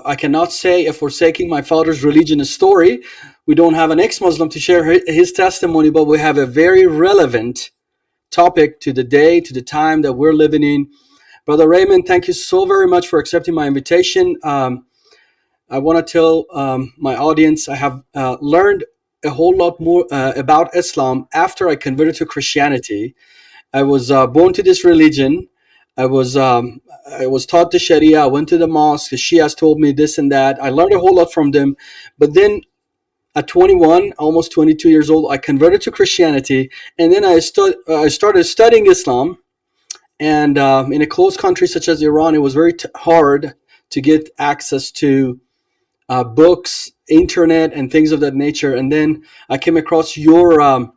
I cannot say a forsaking my father's religion story. We don't have an ex-Muslim to share his testimony, but we have a very relevant topic to the day, to the time that we're living in. Brother Raymond, thank you so very much for accepting my invitation. I want to tell my audience I have learned a whole lot more about Islam after I converted to Christianity. I was born to this religion. I was um, I was taught the Sharia. I went to the mosque. The Shias told me this and that. I learned a whole lot from them. But then at 21, almost 22 years old, I converted to Christianity, and then I started studying Islam. And in a closed country such as Iran, it was very hard to get access to books, internet, and things of that nature. And then I came across your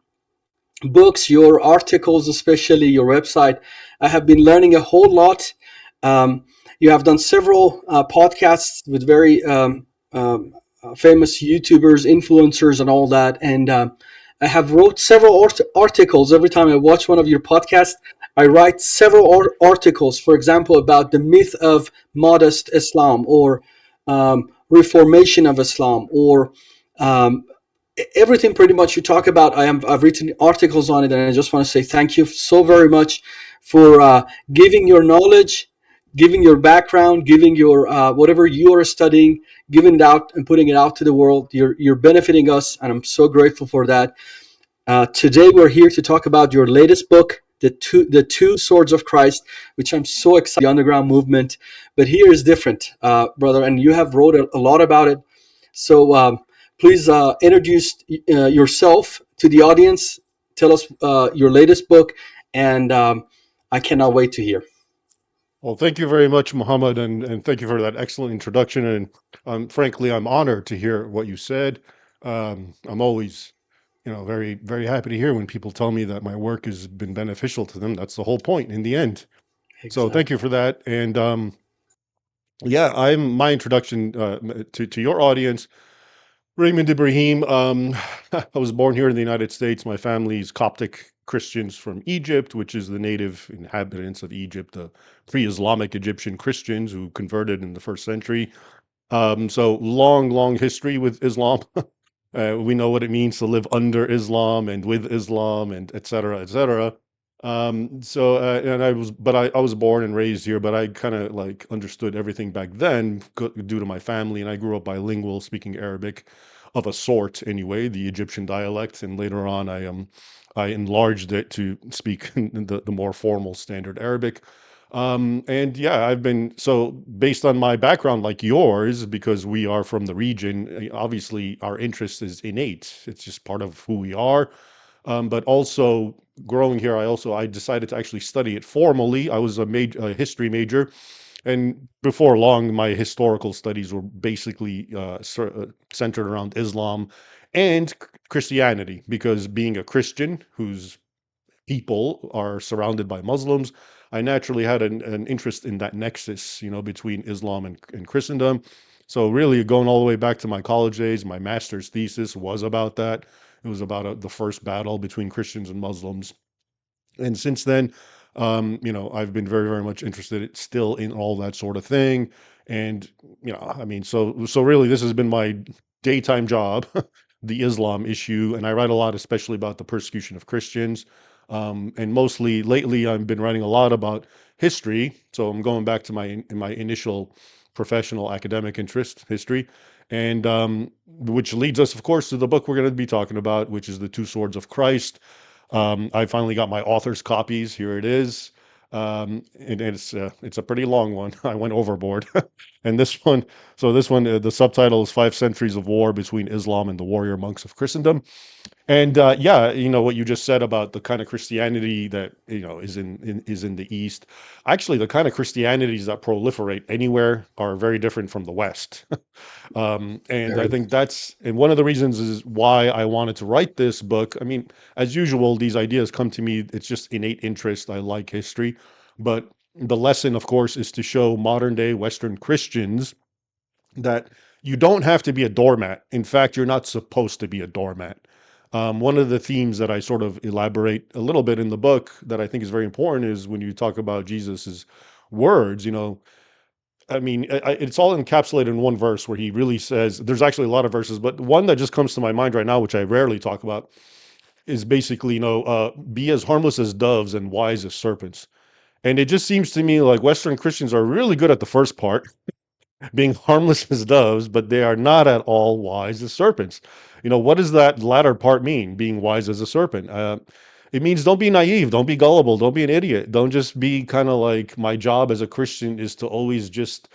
books, your articles, especially your website. I have been learning a whole lot. You have done several podcasts with very famous YouTubers, influencers, and all that. And I have wrote several articles. Every time I watch one of your podcasts, I write several articles. For example, about the myth of modest Islam, or reformation of Islam, or um, everything pretty much you talk about. I've written articles on it, and I just want to say thank you so very much for giving your knowledge, giving your background, giving your whatever you are studying, giving it out and putting it out to the world. You're benefiting us, and I'm so grateful for that. Today we're here to talk about your latest book, the two swords of Christ, which I'm so excited. The underground movement, but here is different, brother, and you have wrote a lot about it. So please introduce yourself to the audience. Tell us your latest book, and I cannot wait to hear. Well, thank you very much, Muhammad, and thank you for that excellent introduction. And frankly, I'm honored to hear what you said. I'm always, very, very happy to hear when people tell me that my work has been beneficial to them. That's the whole point in the end. So thank you Exactly. for that. And yeah, I'm my introduction to your audience. Raymond Ibrahim. I was born here in the United States. My family's Coptic Christians from Egypt, which is the native inhabitants of Egypt, the pre-Islamic Egyptian Christians who converted in the first century. So long, long history with Islam. We know what it means to live under Islam and with Islam and et cetera, et cetera. And I was born and raised here, but I kind of like understood everything back then due to my family, and I grew up bilingual, speaking Arabic of a sort anyway, the Egyptian dialect, and later on I enlarged it to speak the more formal standard Arabic. And yeah, I've been so based on my background like yours, because we are from the region, obviously our interest is innate. It's just part of who we are. But also growing here, I decided to actually study it formally. I was a history major, and before long, my historical studies were basically centered around Islam and Christianity, because being a Christian whose people are surrounded by Muslims, I naturally had an interest in that nexus, between Islam and Christendom. So really going all the way back to my college days, my master's thesis was about that. It was about the first battle between Christians and Muslims. And since then, I've been very, very much interested still in all that sort of thing. And, I mean, so really this has been my daytime job, the Islam issue. And I write a lot, especially about the persecution of Christians. And mostly lately, I've been writing a lot about history. So I'm going back to my initial professional academic interest, history. And which leads us, of course, to the book we're going to be talking about, which is The Two Swords of Christ. I finally got my author's copies. Here it is. And it's a pretty long one. I went overboard. And this one, the subtitle is Five Centuries of War Between Islam and the Warrior Monks of Christendom. And yeah, what you just said about the kind of Christianity that is in the East. Actually, the kind of Christianities that proliferate anywhere are very different from the West. And I Very think and one of the reasons is why I wanted to write this book. I mean, as usual, these ideas come to me. It's just innate interest. I like history, but the lesson, of course, is to show modern day Western Christians that you don't have to be a doormat. In fact, you're not supposed to be a doormat. One of the themes that I sort of elaborate a little bit in the book that I think is very important is when you talk about Jesus's words, I mean, it's all encapsulated in one verse where he really says, there's actually a lot of verses, but one that just comes to my mind right now, which I rarely talk about, is basically, be as harmless as doves and wise as serpents. And it just seems to me like Western Christians are really good at the first part, being harmless as doves, but they are not at all wise as serpents. What does that latter part mean, being wise as a serpent? It means don't be naive, don't be gullible, don't be an idiot. Don't just be kind of like, my job as a Christian is to always just,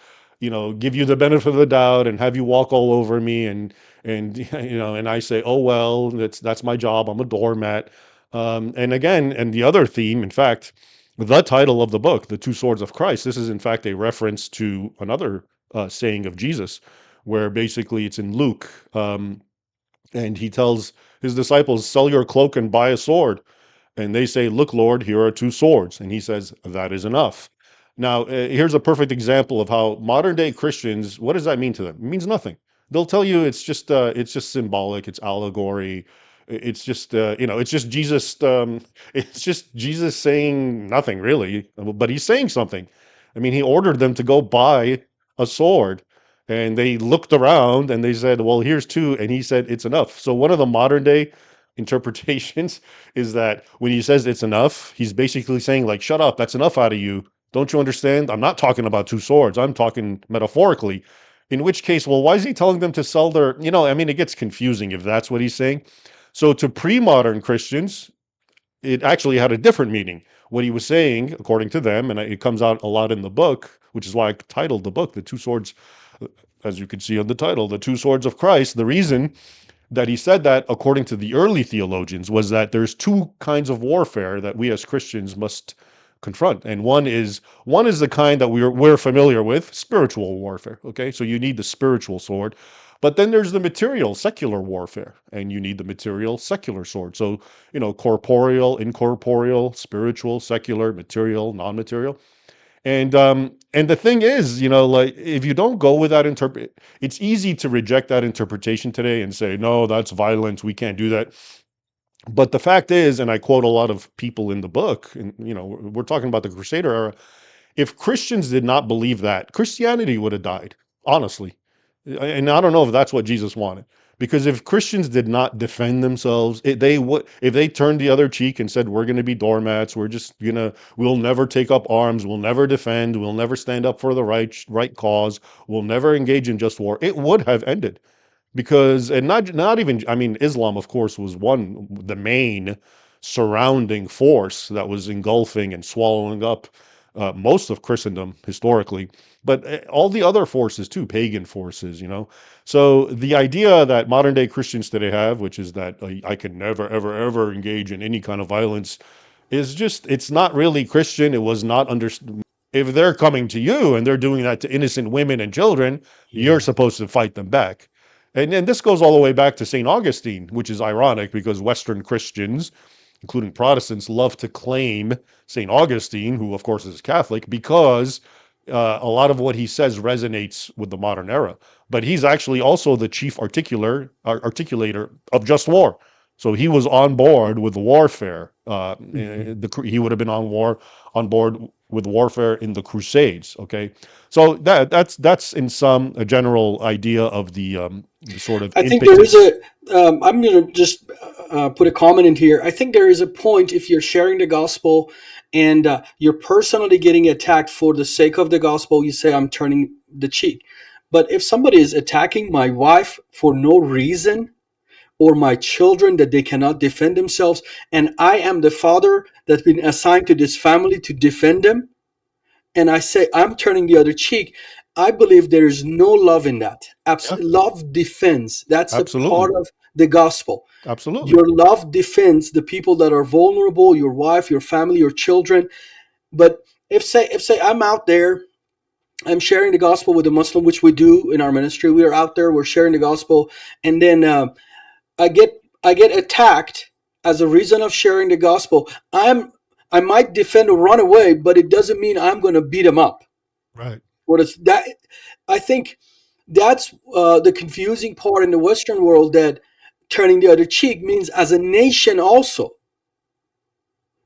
give you the benefit of the doubt and have you walk all over me and and I say, oh well, that's my job. I'm a doormat. And again, and the other theme, in fact, the title of the book, The Two Swords of Christ, this is in fact a reference to another saying of Jesus, where basically it's in Luke, and he tells his disciples, "Sell your cloak and buy a sword." And they say, "Look, Lord, here are two swords." And he says, "That is enough." Now, here's a perfect example of how modern day Christians, what does that mean to them? It means nothing. They'll tell you it's just symbolic, it's allegory, it's just it's just Jesus, it's just Jesus saying nothing really, but he's saying something. I mean, he ordered them to go buy a sword, and they looked around and they said, "Well, here's two," and he said, "It's enough." So one of the modern day interpretations is that when he says it's enough, he's basically saying, like, shut up, that's enough out of you. Don't you understand? I'm not talking about two swords. I'm talking metaphorically. In which case, well, why is he telling them to sell their, I mean, it gets confusing if that's what he's saying. So to pre-modern Christians, it actually had a different meaning. What he was saying, according to them, and it comes out a lot in the book, which is why I titled the book, The Two Swords, as you can see on the title, The Two Swords of Christ. The reason that he said that, according to the early theologians, was that there's two kinds of warfare that we as Christians must confront, and one is the kind that we're familiar with, spiritual warfare. Okay, so you need the spiritual sword, but then there's the material, secular warfare, and you need the material, secular sword. So corporeal, incorporeal, spiritual, secular, material, non-material. And the thing is, like, if you don't go with that interpret, it's easy to reject that interpretation today and say, no, that's violence, we can't do that. But the fact is, and I quote a lot of people in the book, and we're talking about the Crusader era. If Christians did not believe that, Christianity would have died, honestly. And I don't know if that's what Jesus wanted. Because if Christians did not defend themselves, they would, if they turned the other cheek and said, we're going to be doormats, we'll never take up arms, we'll never defend, we'll never stand up for the right cause, we'll never engage in just war, it would have ended. Because, and not even, I mean, Islam, of course, was the main surrounding force that was engulfing and swallowing up most of Christendom historically, but all the other forces too, pagan forces. So the idea that modern day Christians today have, which is that I can never, ever, ever engage in any kind of violence, is just, it's not really Christian. It was not understood. If they're coming to you and they're doing that to innocent women and children, you're Yeah. supposed to fight them back. And this goes all the way back to St. Augustine, which is ironic because Western Christians, including Protestants, love to claim St. Augustine, who of course is Catholic, because a lot of what he says resonates with the modern era. But he's actually also the chief articulator of just war. So he was on board with warfare. Mhm. He would have been on board with warfare in the Crusades. Okay, so that's in sum a general idea of the sort of I think there is impetus. a. I'm going to just put a comment in here. I think there is a point if you're sharing the gospel and you're personally getting attacked for the sake of the gospel, you say, I'm turning the cheek. But if somebody is attacking my wife for no reason, or my children that they cannot defend themselves, and I am the father that's been assigned to this family to defend them, and I say I'm turning the other cheek, I believe there is no love in that. Yeah, Love defends. That's the part absolutely, of the gospel. absolutely. Your love defends the people that are vulnerable, your wife, your family, your children. But if say I'm out there, I'm sharing the gospel with a Muslim, which we do in our ministry. We are out there, we're sharing the gospel, and then I get attacked as a reason of sharing the gospel. I might defend or run away, but it doesn't mean I'm going to beat them up. Right. What is that? I think that's the confusing part in the Western world, that turning the other cheek means as a nation also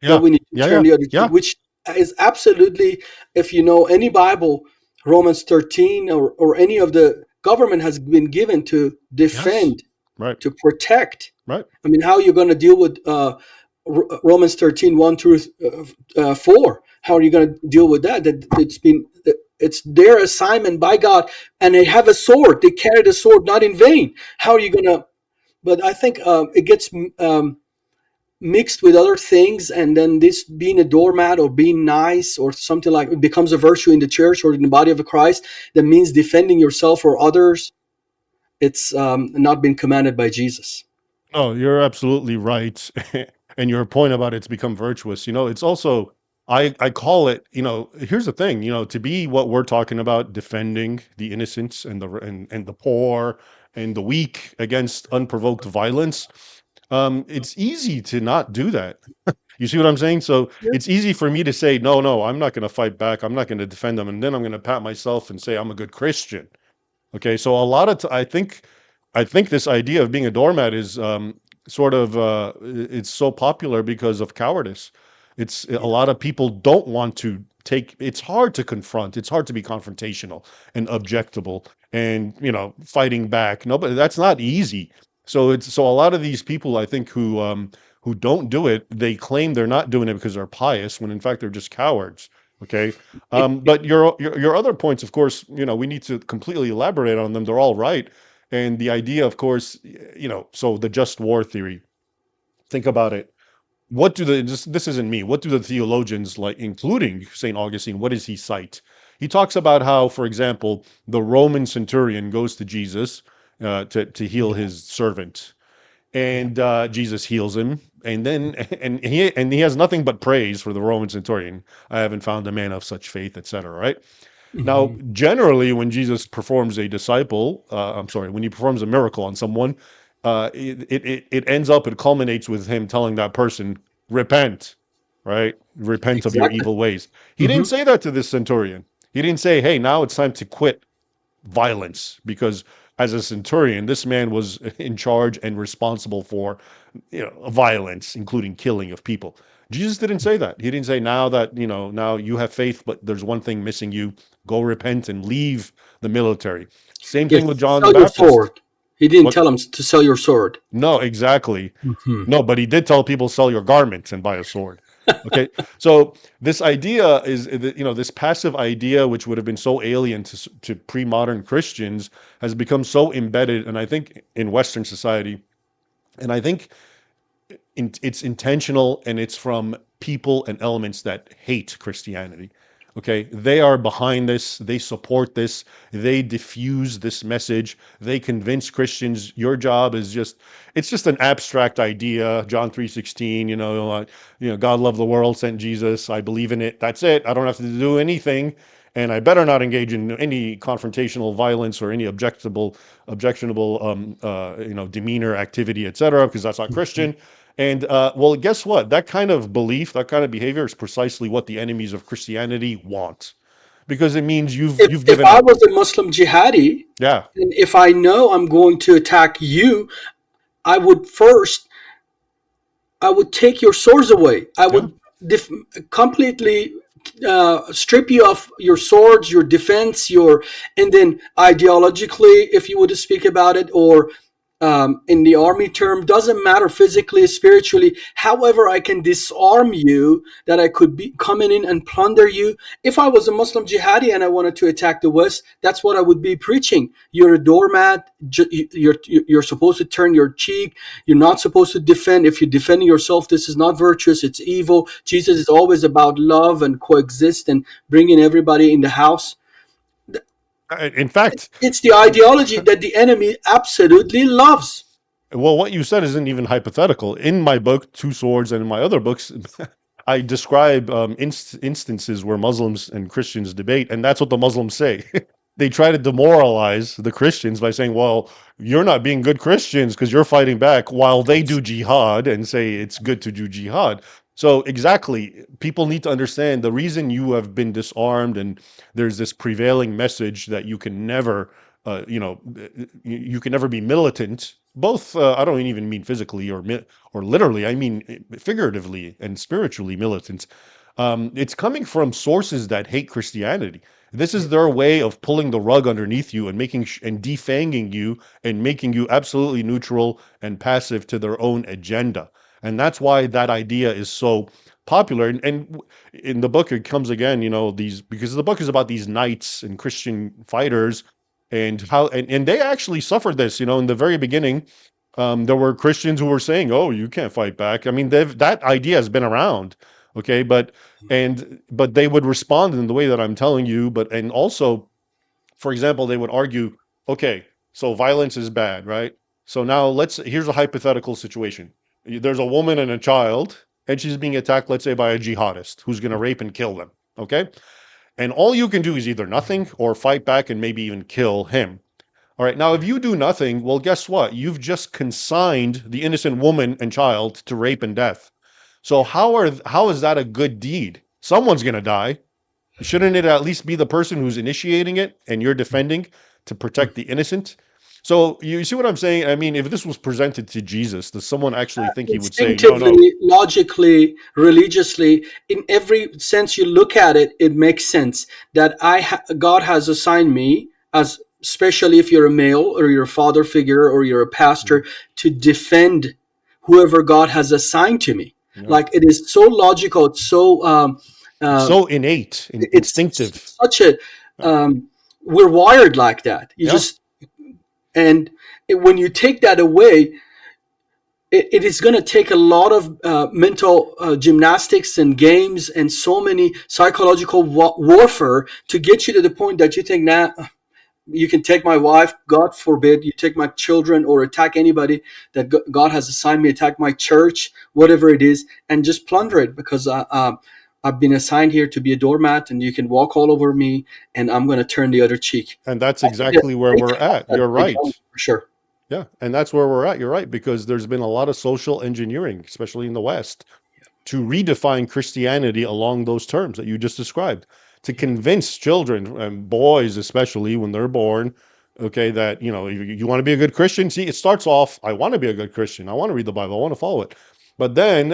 that Yeah. we need to Yeah. turn Yeah. the other cheek, Yeah. which is absolutely, if you know any Bible, Romans 13, or any of the government has been given to Yes. defend, Right. to protect. Right. I mean, how are you going to deal with Romans 13, 1 through 4? How are you going to deal with that? That it's their assignment by God, and they have a sword. They carry the sword not in vain. How are you going to? But I think it gets mixed with other things, and then this being a doormat or being nice or something like it becomes a virtue in the church or in the body of Christ. That means defending yourself or others. It's not been commanded by Jesus. Oh, you're absolutely right. And your point about it's become virtuous, it's also, I call it, here's the thing, to be what we're talking about, defending the innocents and and the poor and the weak against unprovoked violence. It's easy to not do that. You see what I'm saying? So Yeah. it's easy for me to say, no, no, I'm not going to fight back. I'm not going to defend them. And then I'm going to pat myself and say I'm a good Christian. Okay, so a lot of I think this idea of being a doormat is sort of it's so popular because of cowardice. It's a Yeah. lot of people don't want to take. It's hard to confront. It's hard to be confrontational and objectable and fighting back. No, but that's not easy. So a lot of these people, I think, who don't do it, they claim they're not doing it because they're pious, when in fact they're just cowards. Okay, but your other points, of course, we need to completely elaborate on them. They're all right, and the idea, of course, so the just war theory. Think about it. What do this isn't me. What do the theologians, like, including Saint Augustine? What does he cite? He talks about how, for example, the Roman centurion goes to Jesus to heal Yeah. his servant, Yeah. and Jesus heals him, and then and he has nothing but praise for the Roman centurion. I haven't found a man of such faith, etc. Right? Now, Hmm. generally, when Jesus performs a disciple, I'm sorry, when he performs a miracle on someone, it ends up, it culminates with him telling that person, repent, right? Repent of your Exactly. evil ways. He Hmm. didn't say that to this centurion. He didn't say, hey, now it's time to quit violence, because as a centurion, this man was in charge and responsible for, violence, including killing of people. Jesus didn't say that. He didn't say, now that, now you have faith, but there's one thing missing you, go repent and leave the military. Same thing Yes. with John the Sell your Baptist. sword. He didn't What? tell him to sell your sword. No, exactly. Hmm. No, but he did tell people, sell your garments and buy a sword. Okay. So this idea is, this passive idea, which would have been so alien to pre-modern Christians, has become so embedded, and I think in Western society, and I think it's intentional, and it's from people and elements that hate Christianity. Okay, they are behind this. They support this. They diffuse this message. They convince Christians your job is it's just an abstract idea. John 3:16. God loved the world, sent Jesus. I believe in it. That's it. I don't have to do anything, and I better not engage in any confrontational violence or any objectionable demeanor, activity, etc., because that's not Christian. And well, guess what? That kind of belief, that kind of behavior is precisely what the enemies of Christianity want, because it means you've If given I up. was a Muslim jihadi, Yeah, and if I know I'm going to attack you, I would first, I would take your swords away. I yeah. would completely strip you of your swords, your defense, and then ideologically, if you would speak about it, or in the army term, doesn't matter, physically, spiritually, however I can disarm you, that I could be coming in and plunder you. If I was a Muslim jihadi and I wanted to attack the West, that's what I would be preaching. You're a doormat. You're supposed to turn your cheek. You're not supposed to defend. If you're defending yourself, this is not virtuous, it's evil. Jesus is always about love and coexist and bringing everybody in the house. In fact, It's the ideology that the enemy absolutely loves. well, what you said isn't even hypothetical. In my book, Two Swords, and in my other books, I describe instances where Muslims and Christians debate, and that's what the Muslims say. They try to demoralize the Christians by saying, well, you're not being good Christians because you're fighting back, while they do jihad and say it's good to do jihad. So exactly, people need to understand the reason you have been disarmed, and there's this prevailing message that you can never, you can never be militant. Both, I don't even mean physically or literally. I mean figuratively and spiritually militant. It's coming from sources that hate Christianity. This Yeah. is their way of pulling the rug underneath you and and defanging you and making you absolutely neutral and passive to their own agenda. And that's why that idea is so popular. And in the book, it comes again, these, because the book is about these knights and Christian fighters and how, and they actually suffered this, in the very beginning. There were Christians who were saying, "Oh, you can't fight back." I mean, that idea has been around, okay, but they would respond in the way that I'm telling you. But and also, for example, they would argue, "Okay, so violence is bad, right? So now here's a hypothetical situation. There's a woman and a child, and she's being attacked, let's say, by a jihadist who's going to rape and kill them. Okay, and all you can do is either nothing or fight back and maybe even kill him." All right. Now, if you do nothing, well, guess what? You've just consigned the innocent woman and child to rape and death. So Yeah. how is that a good deed? Someone's going to die. Shouldn't it at least be the person who's initiating it and you're defending to protect the innocent? So you see what I'm saying? I mean, if this was presented to Jesus, does someone actually think he would say, "No, no"? Instinctively, logically, religiously, in every sense you look at it, it makes sense that God has assigned me as, especially if you're a male or you're a father figure or you're a pastor, to defend whoever God has assigned to me. Yeah. Like it is so logical. It's so It's uh, so innate and it's instinctive. such a Yeah. we're wired like that. You Yeah. just and when you take that away, it is going to take a lot of mental gymnastics and games and so many psychological warfare to get you to the point that you think, nah, you can take my wife, God forbid, you take my children or attack anybody that God has assigned me, attack my church, whatever it is, and just plunder it because I've been assigned here to be a doormat and you can walk all over me and I'm going to turn the other cheek. And that's I think there's exactly where great we're trust at. that's You're been done, right. for sure. Yeah, and that's where we're at. You're right, because there's been a lot of social engineering, especially in the West, to redefine Christianity along those terms that you just described, to Yeah. convince children and boys, especially when they're born, okay, that you want to be a good Christian. See, it starts off, I want to be a good Christian. I want to read the Bible. I want to follow it. But then,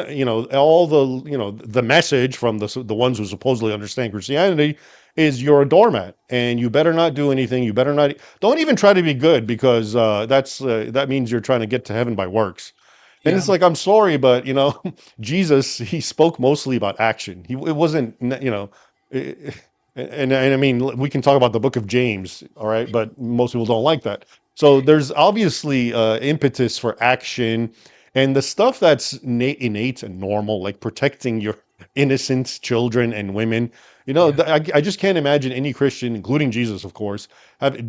all the message from the ones who supposedly understand Christianity is you're a doormat and you better not do anything. You better not, don't even try to be good because that means you're trying to get to heaven by works. And Yeah. it's like, I'm sorry, but Jesus, he spoke mostly about action. It wasn't, eh, and I mean, we can talk about the book of James, all right, but most people don't like that. So there's obviously impetus for action, and the stuff that's innate and normal, like protecting your innocent children and women. Yeah. I just can't imagine any Christian, including Jesus, of course.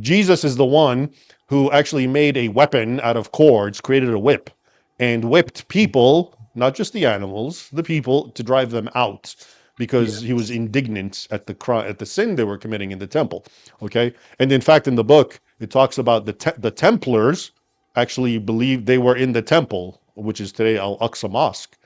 Jesus is the one who actually made a weapon out of cords, created a whip and whipped people, not just the animals, the people, to drive them out Yeah. because he was indignant at the sin they were committing in the temple. Okay, and in fact, in the book, it talks about the Templars actually believed they were in the temple, which is today Al Aqsa Mosque,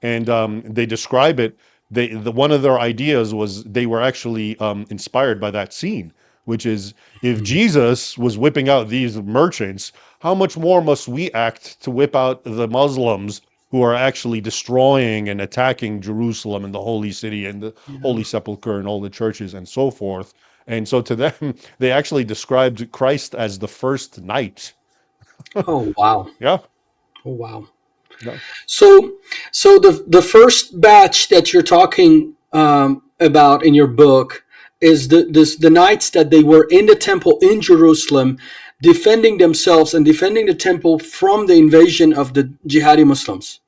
and they describe it. One of their ideas was they were actually inspired by that scene, which is, if Mhm. Jesus was whipping out these merchants, how much more must we act to whip out the Muslims who are actually destroying and attacking Jerusalem and the holy city and the Yeah. holy sepulchre and all the churches and so forth. And so to them, they actually described Christ as the first knight. Oh wow. Yeah. Oh wow. Yeah. So, so the first batch that you're talking about in your book is the knights that they were in the temple in Jerusalem, defending themselves and defending the temple from the invasion of the jihadi Muslims.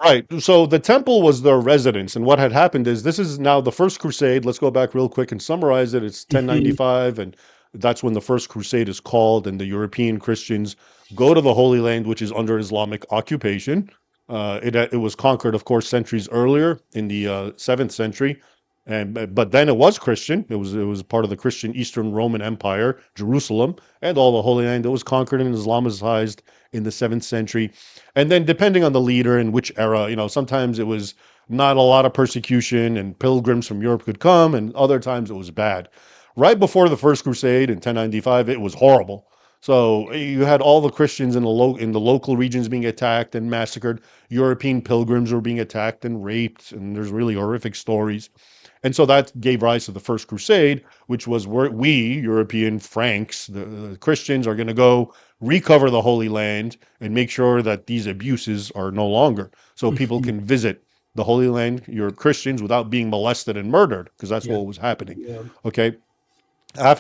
Right. So the temple was their residence. And what had happened is, this is now the first crusade. Let's go back real quick and summarize it. It's Mhm. 1095, and that's when the first crusade is called, and the European Christians go to the Holy Land, which is under Islamic occupation. It was conquered, of course, centuries earlier in the 7th century. But then it was Christian. It was part of the Christian Eastern Roman Empire, Jerusalem, and all the Holy Land. It was conquered and Islamicized in the 7th century. And then depending on the leader and which era, sometimes it was not a lot of persecution and pilgrims from Europe could come, and other times it was bad. Right before the First Crusade in 1095, it was horrible. So you had all the Christians in the local regions being attacked and massacred. European pilgrims were being attacked and raped, and there's really horrific stories. And so that gave rise to the First Crusade, which was where we, European Franks, the Christians, are going to go recover the Holy Land and make sure that these abuses are no longer. So people Mhm. can visit the Holy Land, Europe Christians, without being molested and murdered, because that's Yeah, what was happening. yeah. Okay.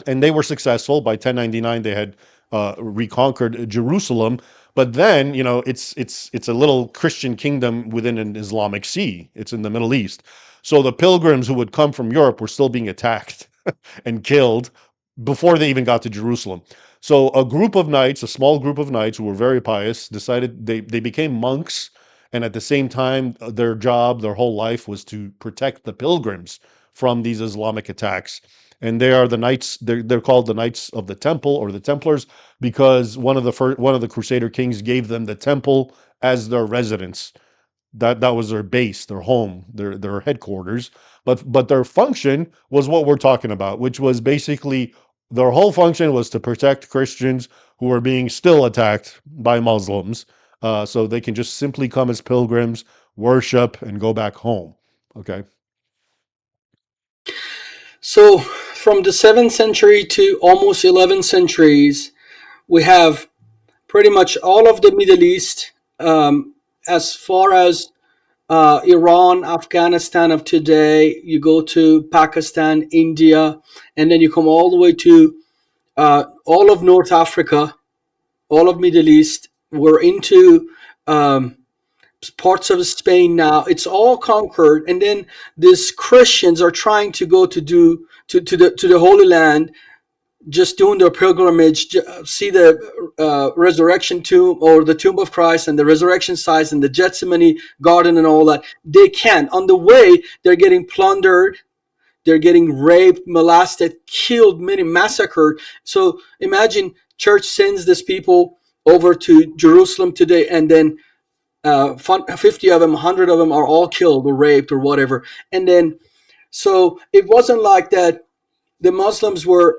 And they were successful. By 1099, they had reconquered Jerusalem. But then, it's a little Christian kingdom within an Islamic sea. It's in the Middle East. So the pilgrims who would come from Europe were still being attacked and killed before they even got to Jerusalem. So a group of knights, a small group of knights who were very pious, decided they became monks. And at the same time, their job, their whole life was to protect the pilgrims from these Islamic attacks. And they are the knights. They're called the Knights of the Temple or the Templars because one of the Crusader kings gave them the temple as their residence. That was their base, their home, their headquarters. But their function was what we're talking about, which was basically their whole function was to protect Christians who were being still attacked by Muslims, so they can just simply come as pilgrims, worship, and go back home. Okay. So from the 7th century to almost 11 centuries, we have pretty much all of the Middle East, as far as Iran, Afghanistan of today. You go to Pakistan, India, and then you come all the way to all of North Africa, all of Middle East. We're into parts of Spain now. It's all conquered, and then these Christians are trying to go to do to the Holy Land, just doing their pilgrimage, see the resurrection tomb or the tomb of Christ and the resurrection sites and the Gethsemane garden and all that. They can't. On the way, they're getting plundered, they're getting raped, molested, killed, many massacred. So imagine church sends these people over to Jerusalem today, and then 50 of them, 100 of them are all killed or raped or whatever. And then, so it wasn't like that the Muslims were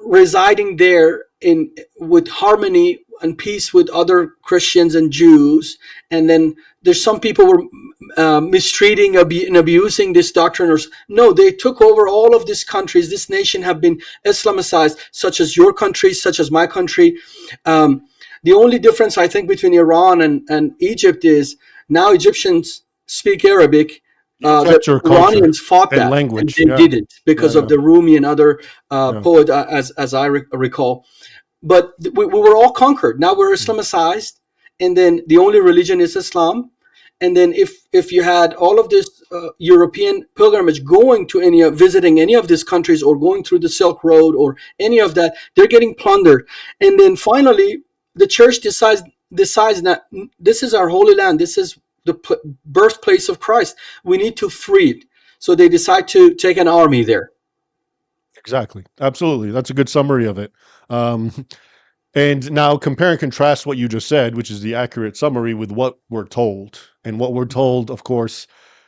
residing there in with harmony and peace with other Christians and Jews, and then there's some people were mistreating and abusing this doctrine. Or no, they took over all of these countries. This nation have been Islamicized, such as your country, such as my country. The only difference I think between Iran and Egypt is now Egyptians speak Arabic. You The kept your culture Iranians fought and that, and language. they Yeah. didn't because Yeah. of the Rumi and other Yeah. poet, as I recall. But we were all conquered. Now we're Islamicized, and then the only religion is Islam. And then if you had all of this European pilgrimage going to visiting any of these countries or going through the Silk Road or any of that, they're getting plundered. And then finally, the church decides that this is our holy land. This is the birthplace of Christ. We need to free it. So they decide to take an army there. Exactly. Absolutely. That's a good summary of it. Um, and now compare and contrast what you just said, which is the accurate summary, with what we're told. And what we're told, of course,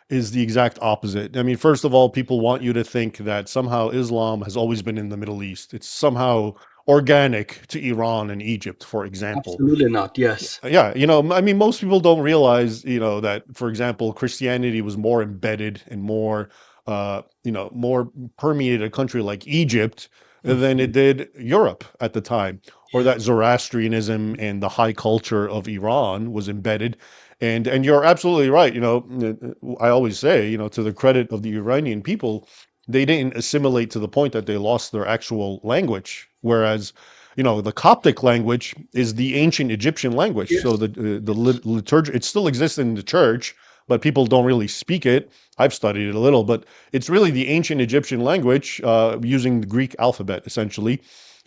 is the exact opposite. I mean, first of all, people want you to think that somehow Islam has always been in the Middle East. It's somehow organic to Iran and Egypt, for example. Absolutely not. Yes. Yeah, I mean, most people don't realize, that, for example, Christianity was more embedded and more permeated a country like Egypt than it did Europe at the time, or Yeah. that Zoroastrianism and the high culture of Iran was embedded. And you're absolutely right. I always say, to the credit of the Iranian people, they didn't assimilate to the point that they lost their actual language, whereas the Coptic language is the ancient Egyptian language. So Yes. the liturgy, it still exists in the church, but people don't really speak it. I've studied it a little, but it's really the ancient Egyptian language using the Greek alphabet essentially,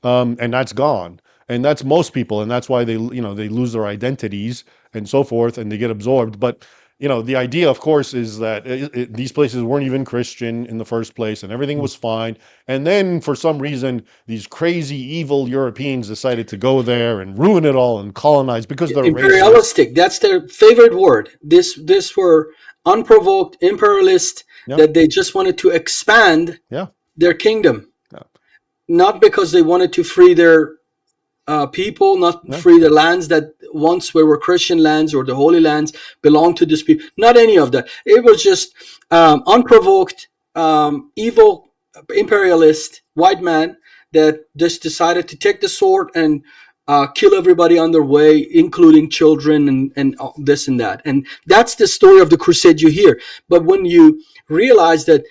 and that's gone. And that's most people, and that's why they lose their identities and so forth, and they get absorbed. But the idea, of course, is that these places weren't even Christian in the first place, and everything was fine. And then, for some reason, these crazy, evil Europeans decided to go there and ruin it all and colonize because they're racist. Imperialistic. That's their favorite word. This were unprovoked imperialist, Yeah, that they just wanted to expand yeah, their kingdom, yeah, not because they wanted to free their people, not yeah. free the lands that once were Christian lands or the Holy Lands belonged to this people. Not any of that. It was just unprovoked evil imperialist white man that just decided to take the sword and kill everybody on their way, including children and this and that. And that's the story of the crusade you hear. But when you realize that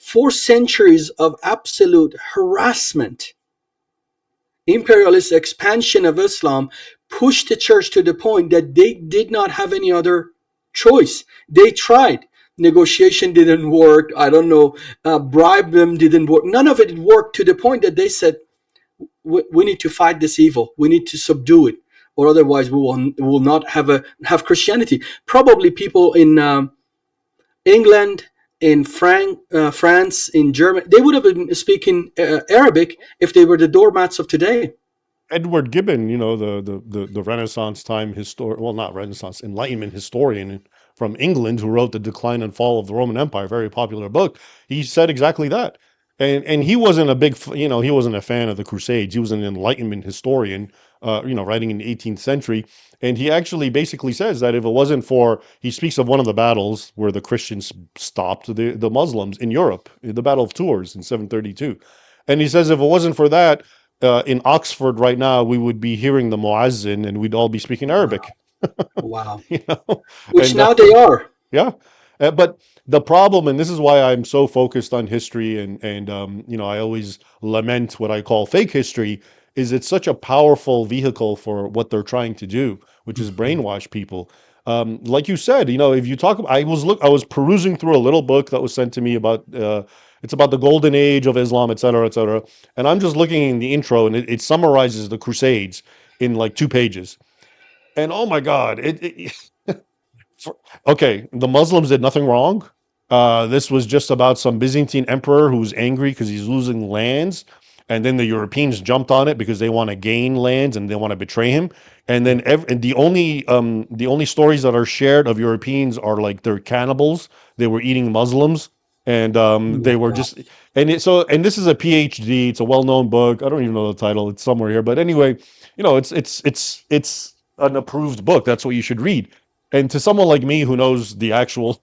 4 centuries of absolute harassment, imperialist expansion of Islam pushed the church to the point that they did not have any other choice. They tried. Negotiation didn't work. I don't know. Bribe them didn't work. None of it worked, to the point that they said, we need to fight this evil. We need to subdue it, or otherwise we will not have Christianity. Probably people in England, in France, in Germany, they would have been speaking Arabic if they were the doormats of today. Edward Gibbon, the Renaissance time well, not Renaissance, Enlightenment historian from England, who wrote The Decline and Fall of the Roman Empire, very popular book. He said exactly that. And he wasn't he wasn't a fan of the Crusades. He was an Enlightenment historian, writing in the 18th century. And he actually basically says that if it wasn't for, he speaks of one of the battles where the Christians stopped the Muslims in Europe, the Battle of Tours in 732. And he says if it wasn't for that, in Oxford right now, we would be hearing the muazzin and we'd all be speaking Arabic. Wow. You know, Which and now they are. yeah. But the problem, and this is why I'm so focused on history, and I always lament what I call fake history, is it's such a powerful vehicle for what they're trying to do, which is brainwash people. Like you said, if you talk, I was perusing through a little book that was sent to me about, it's about the golden age of Islam, et cetera, et cetera. And I'm just looking in the intro, and it summarizes the Crusades in like 2 pages. And oh my God, okay, the Muslims did nothing wrong. This was just about some Byzantine emperor who's angry because he's losing lands, and then the Europeans jumped on it because they want to gain lands and they want to betray him. And then and the only stories that are shared of Europeans are like they're cannibals. They were eating Muslims, and they were just and this is a PhD. It's a well-known book. I don't even know the title. It's somewhere here, but anyway, it's an approved book. That's what you should read. And to someone like me who knows the actual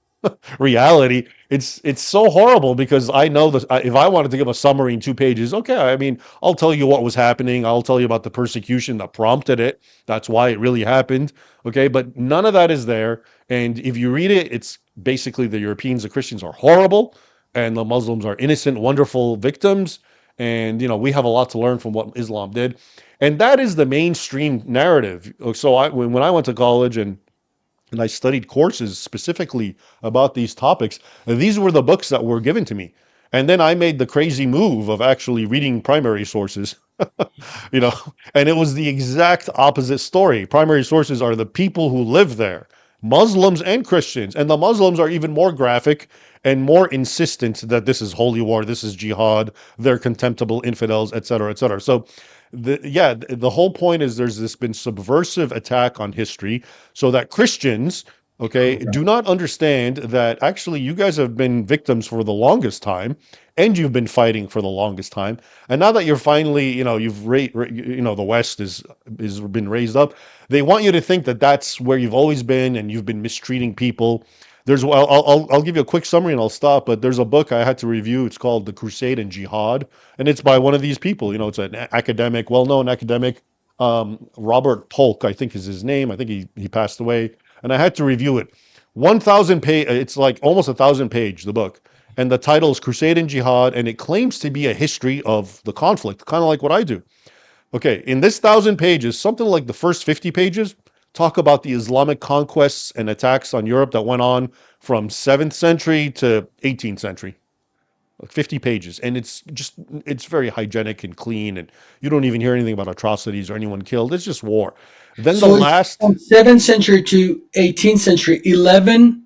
reality, it's so horrible because I know that if I wanted to give a summary in 2 pages, okay, I mean, I'll tell you what was happening. I'll tell you about the persecution that prompted it. That's why it really happened. Okay, but none of that is there. And if you read it, it's basically the Europeans, the Christians are horrible, and the Muslims are innocent, wonderful victims. And we have a lot to learn from what Islam did, and that is the mainstream narrative. So when I went to college and I studied courses specifically about these topics, these were the books that were given to me. And then I made the crazy move of actually reading primary sources, you know, and it was the exact opposite story. Primary sources are the people who live there, Muslims and Christians. And the Muslims are even more graphic and more insistent that this is holy war, this is jihad, they're contemptible infidels, et cetera, et cetera. So the whole point is there's this been subversive attack on history so that Christians, okay, do not understand that actually you guys have been victims for the longest time, and you've been fighting for the longest time. And now that you're finally, the West is been raised up, they want you to think that that's where you've always been, and you've been mistreating people. I'll give you a quick summary and I'll stop. But there's a book I had to review. It's called The Crusade and Jihad, and it's by one of these people. It's an academic, well-known academic, Robert Polk, I think is his name. I think he passed away, and I had to review it. 1,000 page. It's like almost 1,000 page, the book, and the title is Crusade and Jihad, and it claims to be a history of the conflict, kind of like what I do. Okay, in this 1,000 pages, something like the first 50 pages talk about the Islamic conquests and attacks on Europe that went on from 7th century to 18th century. Like 50 pages. And it's very hygienic and clean, and you don't even hear anything about atrocities or anyone killed. It's just war. Then So it's from 7th century to 18th century, 11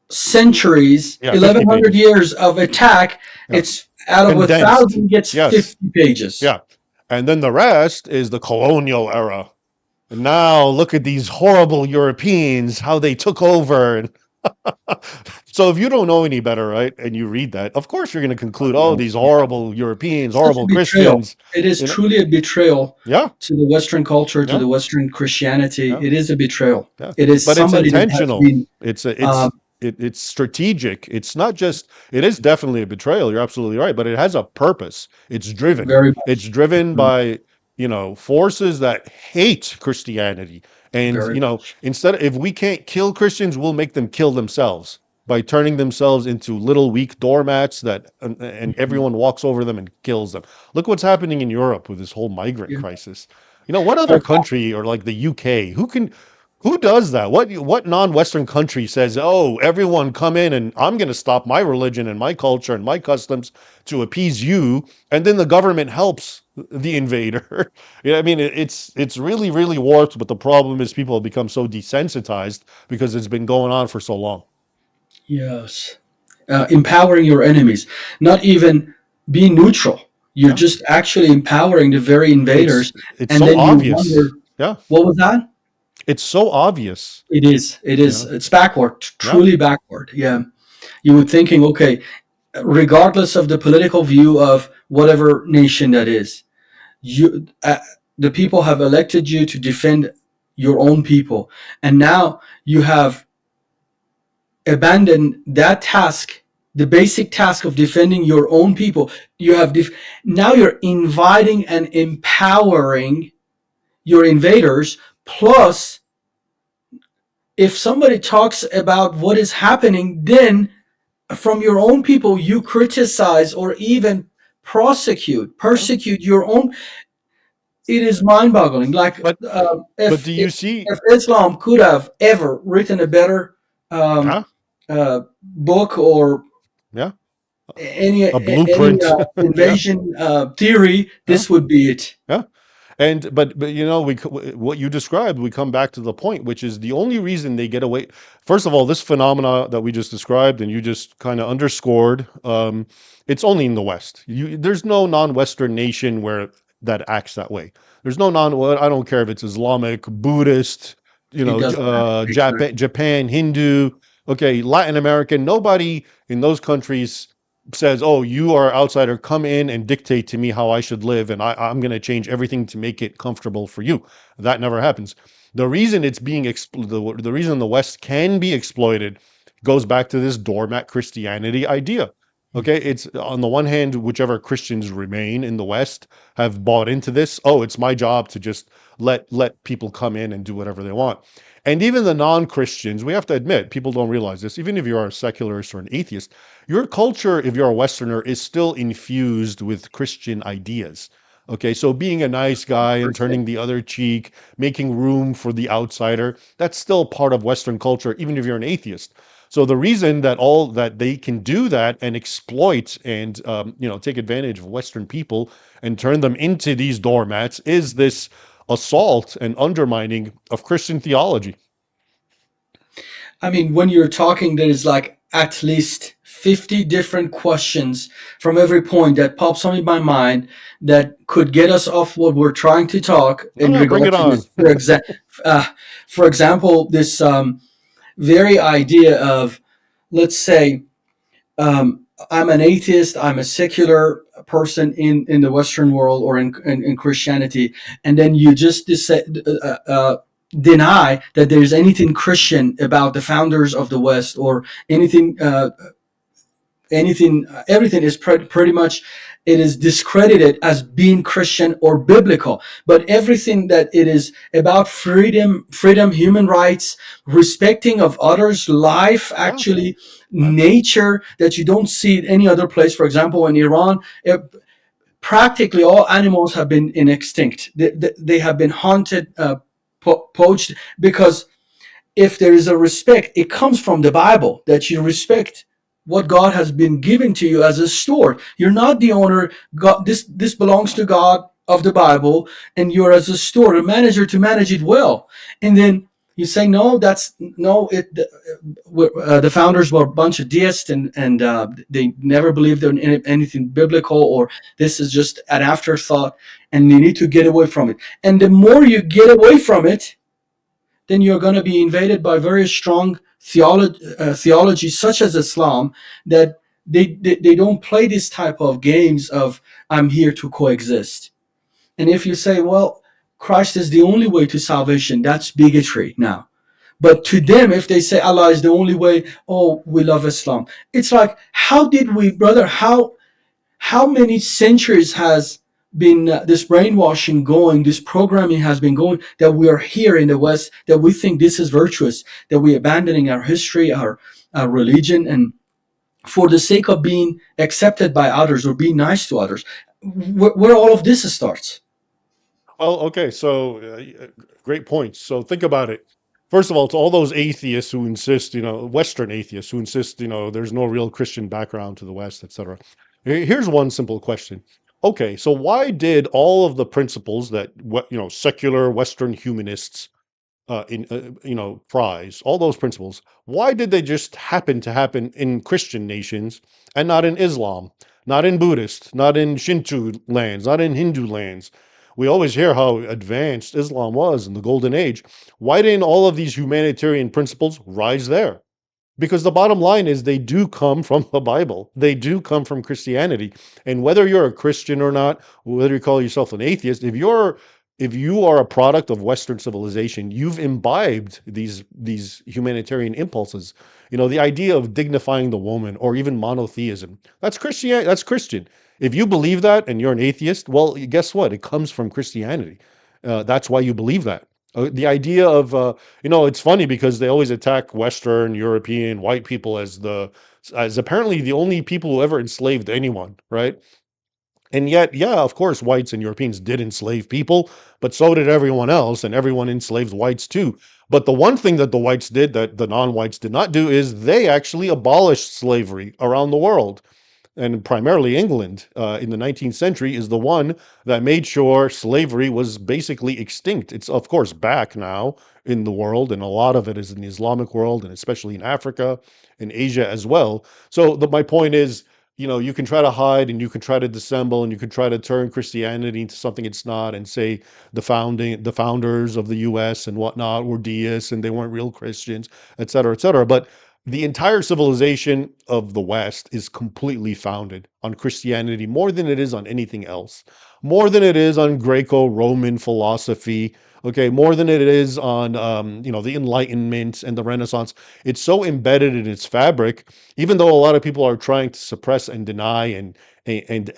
centuries, yeah, 1100 pages. years of attack. Yeah. It's out of Condensed. 1,000 gets Yes. 50 pages. Yeah. And then the rest is the colonial era. And now look at these horrible Europeans, how they took over. So if you don't know any better, right, and you read that, of course you're going to conclude, oh, these horrible Europeans, horrible Christians. It is truly a betrayal Yeah. to the Western culture, to Yeah. the Western Christianity. Yeah. It is a betrayal. Yeah. It is But it's somebody that has intentional. been It's it's strategic. It's not just, it is definitely a betrayal. You're absolutely right, but it has a purpose. It's driven. Very It's much. driven Mm, by, forces that hate Christianity. And, very much. instead, if we can't kill Christians, we'll make them kill themselves by turning themselves into little weak doormats that, and Mhm. everyone walks over them and kills them. Look what's happening in Europe with this whole migrant Yeah. crisis. What other country, or like the UK, who does that? What non-Western country says, "Oh, everyone come in and I'm going to stop my religion and my culture and my customs to appease you," and then the government helps the invader? I mean, it's really really warped. But the problem is people have become so desensitized because it's been going on for so long. Yes. Empowering your enemies, not even being neutral. You're Yeah, just actually empowering the very it's invaders. it's And so then you wonder, obvious. Yeah, what was that? it's so obvious. It is. It You is. know. It's backward, Yeah, truly backward. Yeah. You would thinking, okay, regardless of the political view of whatever nation that is, you the people have elected you to defend your own people, and now you have abandoned that task, the basic task of defending your own people. You have now you're inviting and empowering your invaders. Plus, if somebody talks about what is happening, then from your own people you criticize or even yeah. persecute your own. It is mind-boggling. Like, But but if do if you see? Islam could have ever written a better um, Yeah, book, or yeah. A any blueprint. Yeah, invasion theory, yeah, this would be it. yeah. And but what you described, we come back to the point, which is the only reason they get away. First of all, this phenomena that we just described and you just kind of underscored, it's only in the West. There's no non-Western nation where that acts that way. There's no non. Well, I don't care if it's Islamic, Buddhist, It doesn't matter Japan, exactly. Hindu, okay, Latin American. Nobody in those countries says, "Oh, you are outsider. Come in and dictate to me how I should live, and I'm going to change everything to make it comfortable for you." That never happens. The reason it's being the reason the West can be exploited goes back to this doormat Christianity idea. Okay, it's on the one hand, whichever Christians remain in the West have bought into this. Oh, it's my job to just let people come in and do whatever they want. And even the non-Christians, we have to admit, people don't realize this. Even if you are a secularist or an atheist, your culture, if you're a Westerner, is still infused with Christian ideas. Okay, so being a nice guy and 100%. turning the other cheek, making room for the outsider, that's still part of Western culture, even if you're an atheist. So the reason that all that they can do that and exploit and take advantage of Western people and turn them into these doormats is this assault and undermining of Christian theology. I mean, when you're talking, there is like at least 50 different questions from every point that pops on in my mind that could get us off what we're trying to talk No, in no, bring regard it to on. this. Uh, for example, this very idea of, let's say, I'm an atheist, I'm a secular person in the Western world, or in Christianity, and then you just deny that there's anything Christian about the founders of the West, or anything, everything is pretty much, it is discredited as being Christian or biblical. But everything that it is about, freedom, human rights, respecting of others' life, Yeah, actually yeah, nature, that you don't see it any other place. For example, in Iran, practically all animals have been in extinct. They have been hunted, poached, because if there is a respect, it comes from the Bible, that you respect what God has been given to you as a steward. You're not the owner. God, this belongs to God of the Bible, and you're as a steward, a manager, to manage it well. And then you say, no, that's no. The founders were a bunch of deists, and they never believed in anything biblical, or this is just an afterthought, and you need to get away from it. And the more you get away from it, then you're going to be invaded by very strong theology, such as Islam, that they don't play this type of games of, I'm here to coexist. And if you say, well, Christ is the only way to salvation, that's bigotry now. But to them, if they say Allah is the only way, oh, we love Islam. It's like, how did we, brother? How many centuries has been this brainwashing going, this programming has been going, that we are here in the West, that we think this is virtuous, that we're abandoning our history, our religion, and for the sake of being accepted by others or being nice to others, where all of this starts. Well, okay, so great points. So think about it. First of all, to all those atheists who insist, Western atheists who insist, there's no real Christian background to the West, etc. Here's one simple question. Okay, so why did all of the principles that secular Western humanists prize, all those principles, why did they just happen to happen in Christian nations and not in Islam, not in Buddhist, not in Shinto lands, not in Hindu lands? We always hear how advanced Islam was in the Golden Age. Why didn't all of these humanitarian principles rise there? Because the bottom line is they do come from the Bible. They do come from Christianity. And whether you're a Christian or not, whether you call yourself an atheist, if you are a product of Western civilization, you've imbibed these humanitarian impulses. The idea of dignifying the woman or even monotheism. That's Christian. That's Christian. If you believe that and you're an atheist, well, guess what? It comes from Christianity. That's why you believe that. The idea of it's funny because they always attack Western, European, white people as apparently the only people who ever enslaved anyone, right? And yet, yeah, of course, whites and Europeans did enslave people, but so did everyone else, and everyone enslaved whites too. But the one thing that the whites did that the non-whites did not do is they actually abolished slavery around the world, and primarily England in the 19th century is the one that made sure slavery was basically extinct. It's, of course, back now in the world, and a lot of it is in the Islamic world, and especially in Africa and Asia as well. So my point is, you can try to hide and you can try to dissemble and you can try to turn Christianity into something it's not and say the founders of the US and whatnot were deists and they weren't real Christians, et cetera, et cetera. But the entire civilization of the West is completely founded on Christianity more than it is on anything else, more than it is on Greco-Roman philosophy, okay, more than it is on, the Enlightenment and the Renaissance. It's so embedded in its fabric, even though a lot of people are trying to suppress and deny and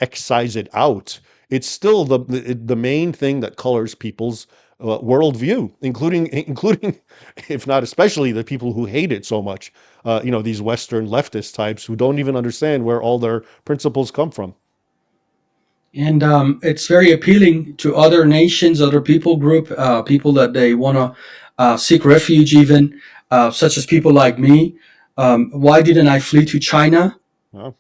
excise it out. It's still the main thing that colors people's worldview, including, if not especially, the people who hate it so much. These Western leftist types who don't even understand where all their principles come from. And it's very appealing to other nations, other people group, people that they want to seek refuge, even such as people like me. Why didn't I flee to China? Well,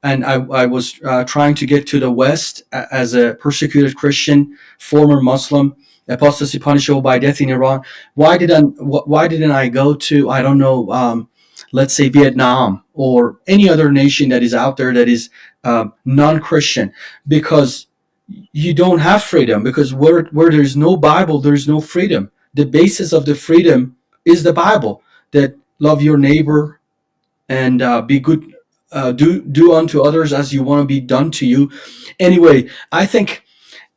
And I was trying to get to the West as a persecuted Christian, former Muslim, apostasy punishable by death in Iran. Why didn't I go to, I don't know, let's say Vietnam or any other nation that is out there that is non-Christian? Because you don't have freedom. Because where there's no Bible, there's no freedom. The basis of the freedom is the Bible. That love your neighbor and be good, do unto others as you want to be done to you. Anyway, I think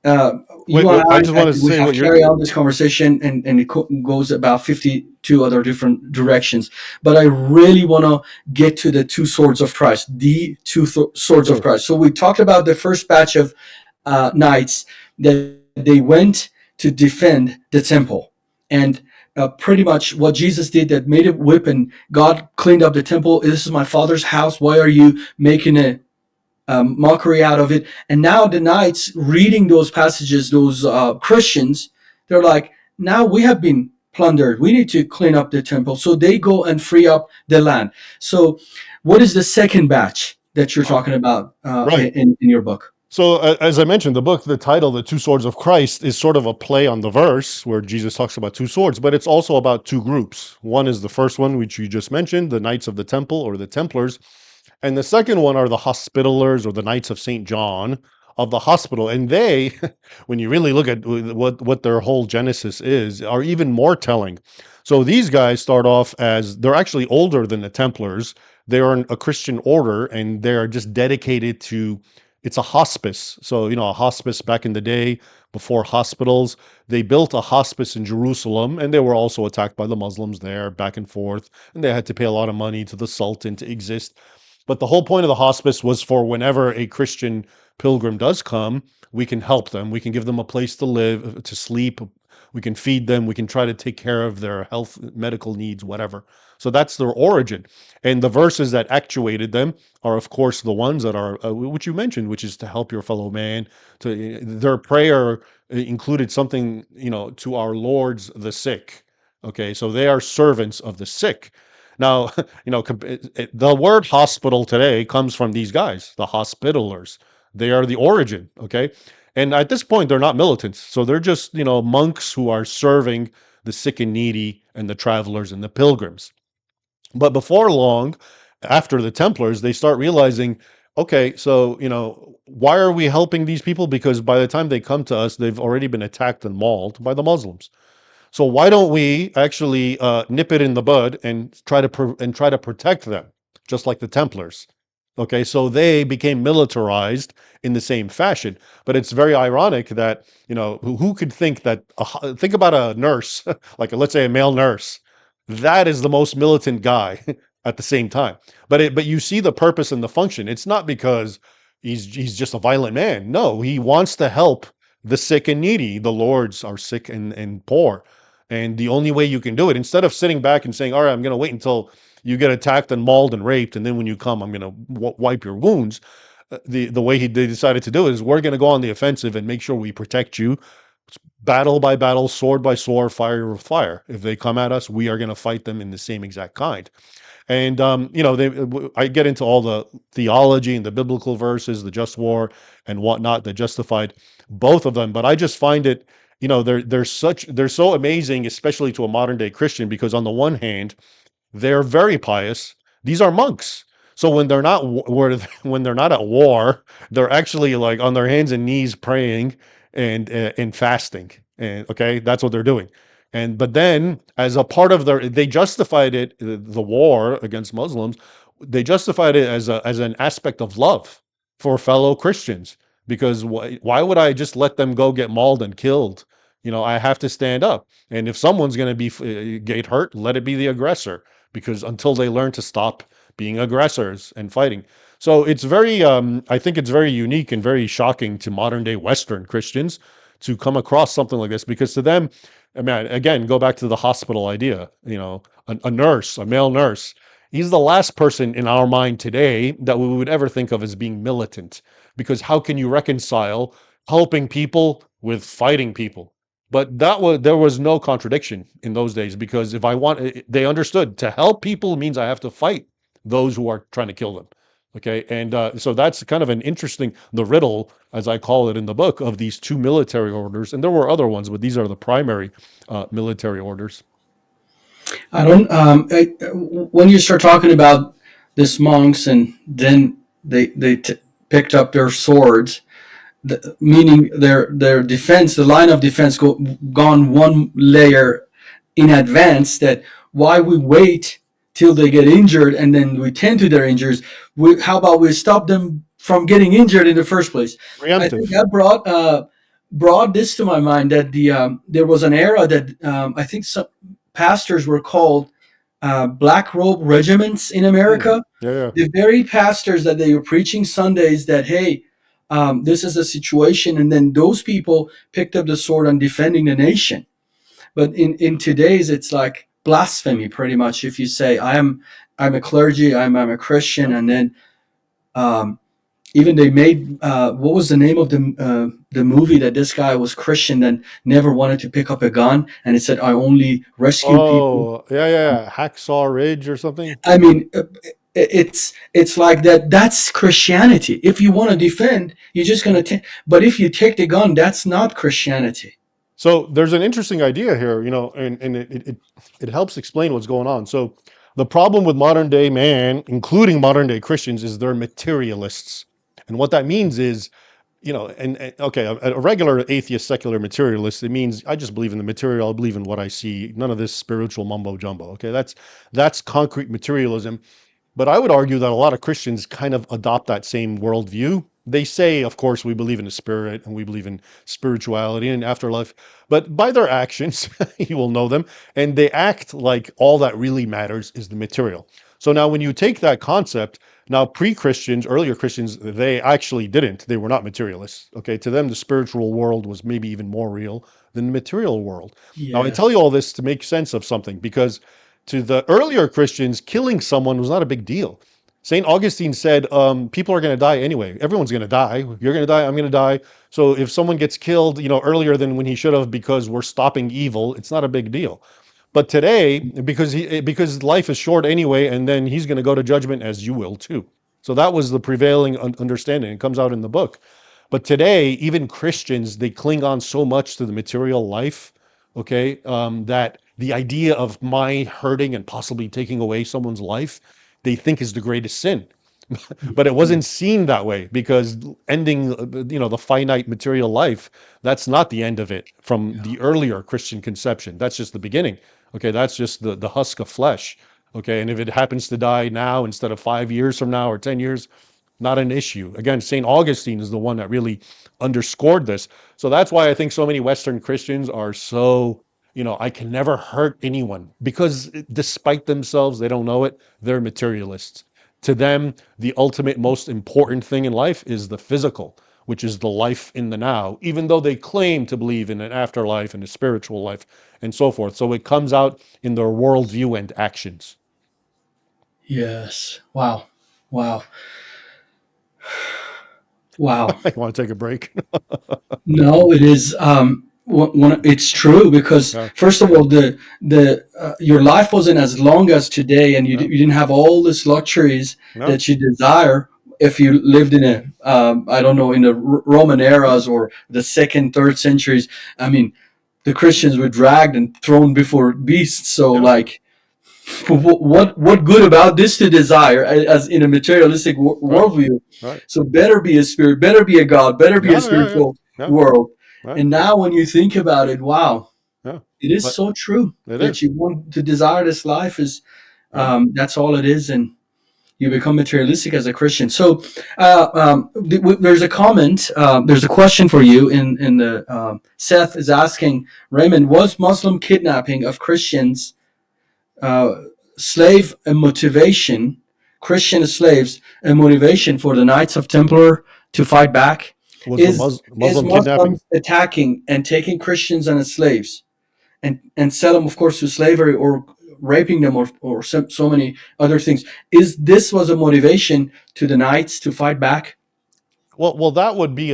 uh, wait, you and I just I want to we say have what you're. carried on this conversation, and it goes about 52 other different directions. But I really want to get to the two swords of Christ, the two swords of Sure. Christ. So we talked about the first batch of knights that they went to defend the temple, and pretty much what Jesus did that made it whip, and God cleaned up the temple. This is my Father's house. Why are you making a mockery out of it? And now the knights reading those passages, those Christians, they're like, now we have been plundered. We need to clean up the temple. So they go and free up the land. So, what is the second batch that you're Uh, talking about right. in your book? So, as I mentioned, the title, The Two Swords of Christ, is sort of a play on the verse where Jesus talks about two swords, but it's also about two groups. One is the first one, which you just mentioned, the Knights of the Temple or the Templars. And the second one are the Hospitallers or the Knights of St. John of the hospital. And they, when you really look at what their whole genesis is, are even more telling. So these guys start off as they're actually older than the Templars. They are a Christian order and they're just dedicated to it's a hospice. So, a hospice back in the day, before hospitals. They built a hospice in Jerusalem, and they were also attacked by the Muslims there, back and forth. And they had to pay a lot of money to the Sultan to exist. But the whole point of the hospice was for whenever a Christian pilgrim does come, we can help them. We can give them a place to live, to sleep. We can feed them. We can try to take care of their health, medical needs, whatever. So that's their origin. And the verses that actuated them are, of course, the ones that are, which you mentioned, which is to help your fellow man. To their prayer included something, to our lords, the sick. Okay, so they are servants of the sick. Now, the word hospital today comes from these guys, the hospitalers. They are the origin. Okay, and at this point, they're not militants, so they're just monks who are serving the sick and needy and the travelers and the pilgrims. But before long, after the Templars, they start realizing, okay, so, why are we helping these people? Because by the time they come to us, they've already been attacked and mauled by the Muslims. So why don't we actually nip it in the bud and try to protect them, just like the Templars? Okay, so they became militarized in the same fashion. But it's very ironic that who could think that think about a nurse, like let's say a male nurse, that is the most militant guy at the same time. But you see the purpose and the function. It's not because he's just a violent man. No, he wants to help the sick and needy. The lords are sick and poor. And the only way you can do it, instead of sitting back and saying, all right, I'm going to wait until you get attacked and mauled and raped, and then when you come, I'm going to wipe your wounds. The way they decided to do it is we're going to go on the offensive and make sure we protect you battle by battle, sword by sword, fire with fire. If they come at us, we are going to fight them in the same exact kind. And I get into all the theology and the biblical verses, the just war and whatnot that justified both of them. But I just find it, they're so amazing, especially to a modern day Christian, because on the one hand, they're very pious. These are monks. So when they're not when they're not at war, they're actually like on their hands and knees praying and fasting. And okay, that's what they're doing. And but then as a part of they justified it, the war against Muslims, they justified it as an aspect of love for fellow Christians. Because why would I just let them go get mauled and killed? I have to stand up. And if someone's going to be get hurt, let it be the aggressor, because until they learn to stop being aggressors and fighting. So it's very, I think it's very unique and very shocking to modern day Western Christians to come across something like this, because to them, I mean, again, go back to the hospital idea, a nurse, a male nurse, he's the last person in our mind today that we would ever think of as being militant, because how can you reconcile helping people with fighting people? But there was no contradiction in those days, because if I want, they understood to help people means I have to fight those who are trying to kill them. Okay, and so that's kind of an interesting, the riddle, as I call it in the book, of these two military orders, and there were other ones, but these are the primary military orders. I don't. When you start talking about these monks, and then they picked up their swords, meaning their defense, the line of defense, gone one layer in advance. That why we wait till they get injured and then we tend to their injuries. How about we stop them from getting injured in the first place? I think Preemptive. that brought this to my mind, that there was an era that I think some pastors were called black robe regiments in Mm. America. Yeah, yeah. The very pastors that they were preaching Sundays that, hey, this is a situation, and then those people picked up the sword and defending the nation. But in today's, it's like blasphemy, pretty much. If you say I'm a clergy, I'm a Christian, Yep. and then um, even they made what was the name of the movie that this guy was Christian and never wanted to pick up a gun, and it said I only rescue people. Oh, yeah, yeah, yeah. Hacksaw Ridge or something. I mean, it's like that. That's Christianity. If you want to defend, you're just gonna take. But if you take the gun, that's not Christianity. So there's an interesting idea here, and it helps explain what's going on. So the problem with modern day man, including modern day Christians, is they're materialists. And what that means is, okay, a regular atheist, secular materialist, it means I just believe in the material, I believe in what I see, none of this spiritual mumbo jumbo. Okay, that's concrete materialism. But I would argue that a lot of Christians kind of adopt that same worldview, They say, of course, we believe in the spirit and we believe in spirituality and afterlife, but by their actions, you will know them, and they act like all that really matters is the material. So now, when you take that concept, now pre-Christians, earlier Christians, they actually didn't. They were not materialists. Okay, to them, the spiritual world was maybe even more real than the material world. Now, I tell Yes. you all this to make sense of something because to the earlier Christians, killing someone was not a big deal. St. Augustine said, people are going to die anyway. Everyone's going to die. You're going to die. I'm going to die. So if someone gets killed, earlier than when he should have because we're stopping evil, it's not a big deal. But today, because life is short anyway, and then he's going to go to judgment as you will too. So that was the prevailing understanding. It comes out in the book. But today, even Christians, they cling on so much to the material life, okay, that the idea of my hurting and possibly taking away someone's life, they think is the greatest sin. But it Mhm. wasn't seen that way because ending, the finite material life, that's not the end of it from Yeah. the earlier Christian conception. That's just the beginning. Okay, that's just the husk of flesh. Okay, and if it happens to die now instead of 5 years from now or 10 years, not an issue. Again, St. Augustine is the one that really underscored this. So that's why I think so many Western Christians are so, I can never hurt anyone because despite themselves, they don't know it, they're materialists. To them, the ultimate, most important thing in life is the physical, which is the life in the now, even though they claim to believe in an afterlife and a spiritual life and so forth. So it comes out in their worldview and actions. Yes. Wow. Wow. Wow. I want to take a break. No, it is. It's true because Yeah, first of all, the your life wasn't as long as today, and no, you didn't have all these luxuries no, that you desire if you lived in a I don't know, in the Roman eras or the second, third centuries. I mean, the Christians were dragged and thrown before beasts. So yeah, like, what good about this to desire as in a materialistic right, worldview? right. So better be a spirit, better be a God, better be a Yeah, yeah, yeah, spiritual yeah, world. right, And now when you think about it, wow, yeah. it is But so true it that is, you want to desire this life is right. that's all it is, and you become materialistic as a Christian. So there's a comment, there's a question for you in the Seth is asking Raymond, was Muslim kidnapping of Christians uh, slave and motivation, Christian slaves and motivation for the Knights of Templar to fight back? Was the Is Muslim kidnapping? Muslims attacking and taking Christians and as slaves and sell them, of course, to slavery or raping them or so many other things? Is this was a motivation to the Knights to fight back? Well, that would be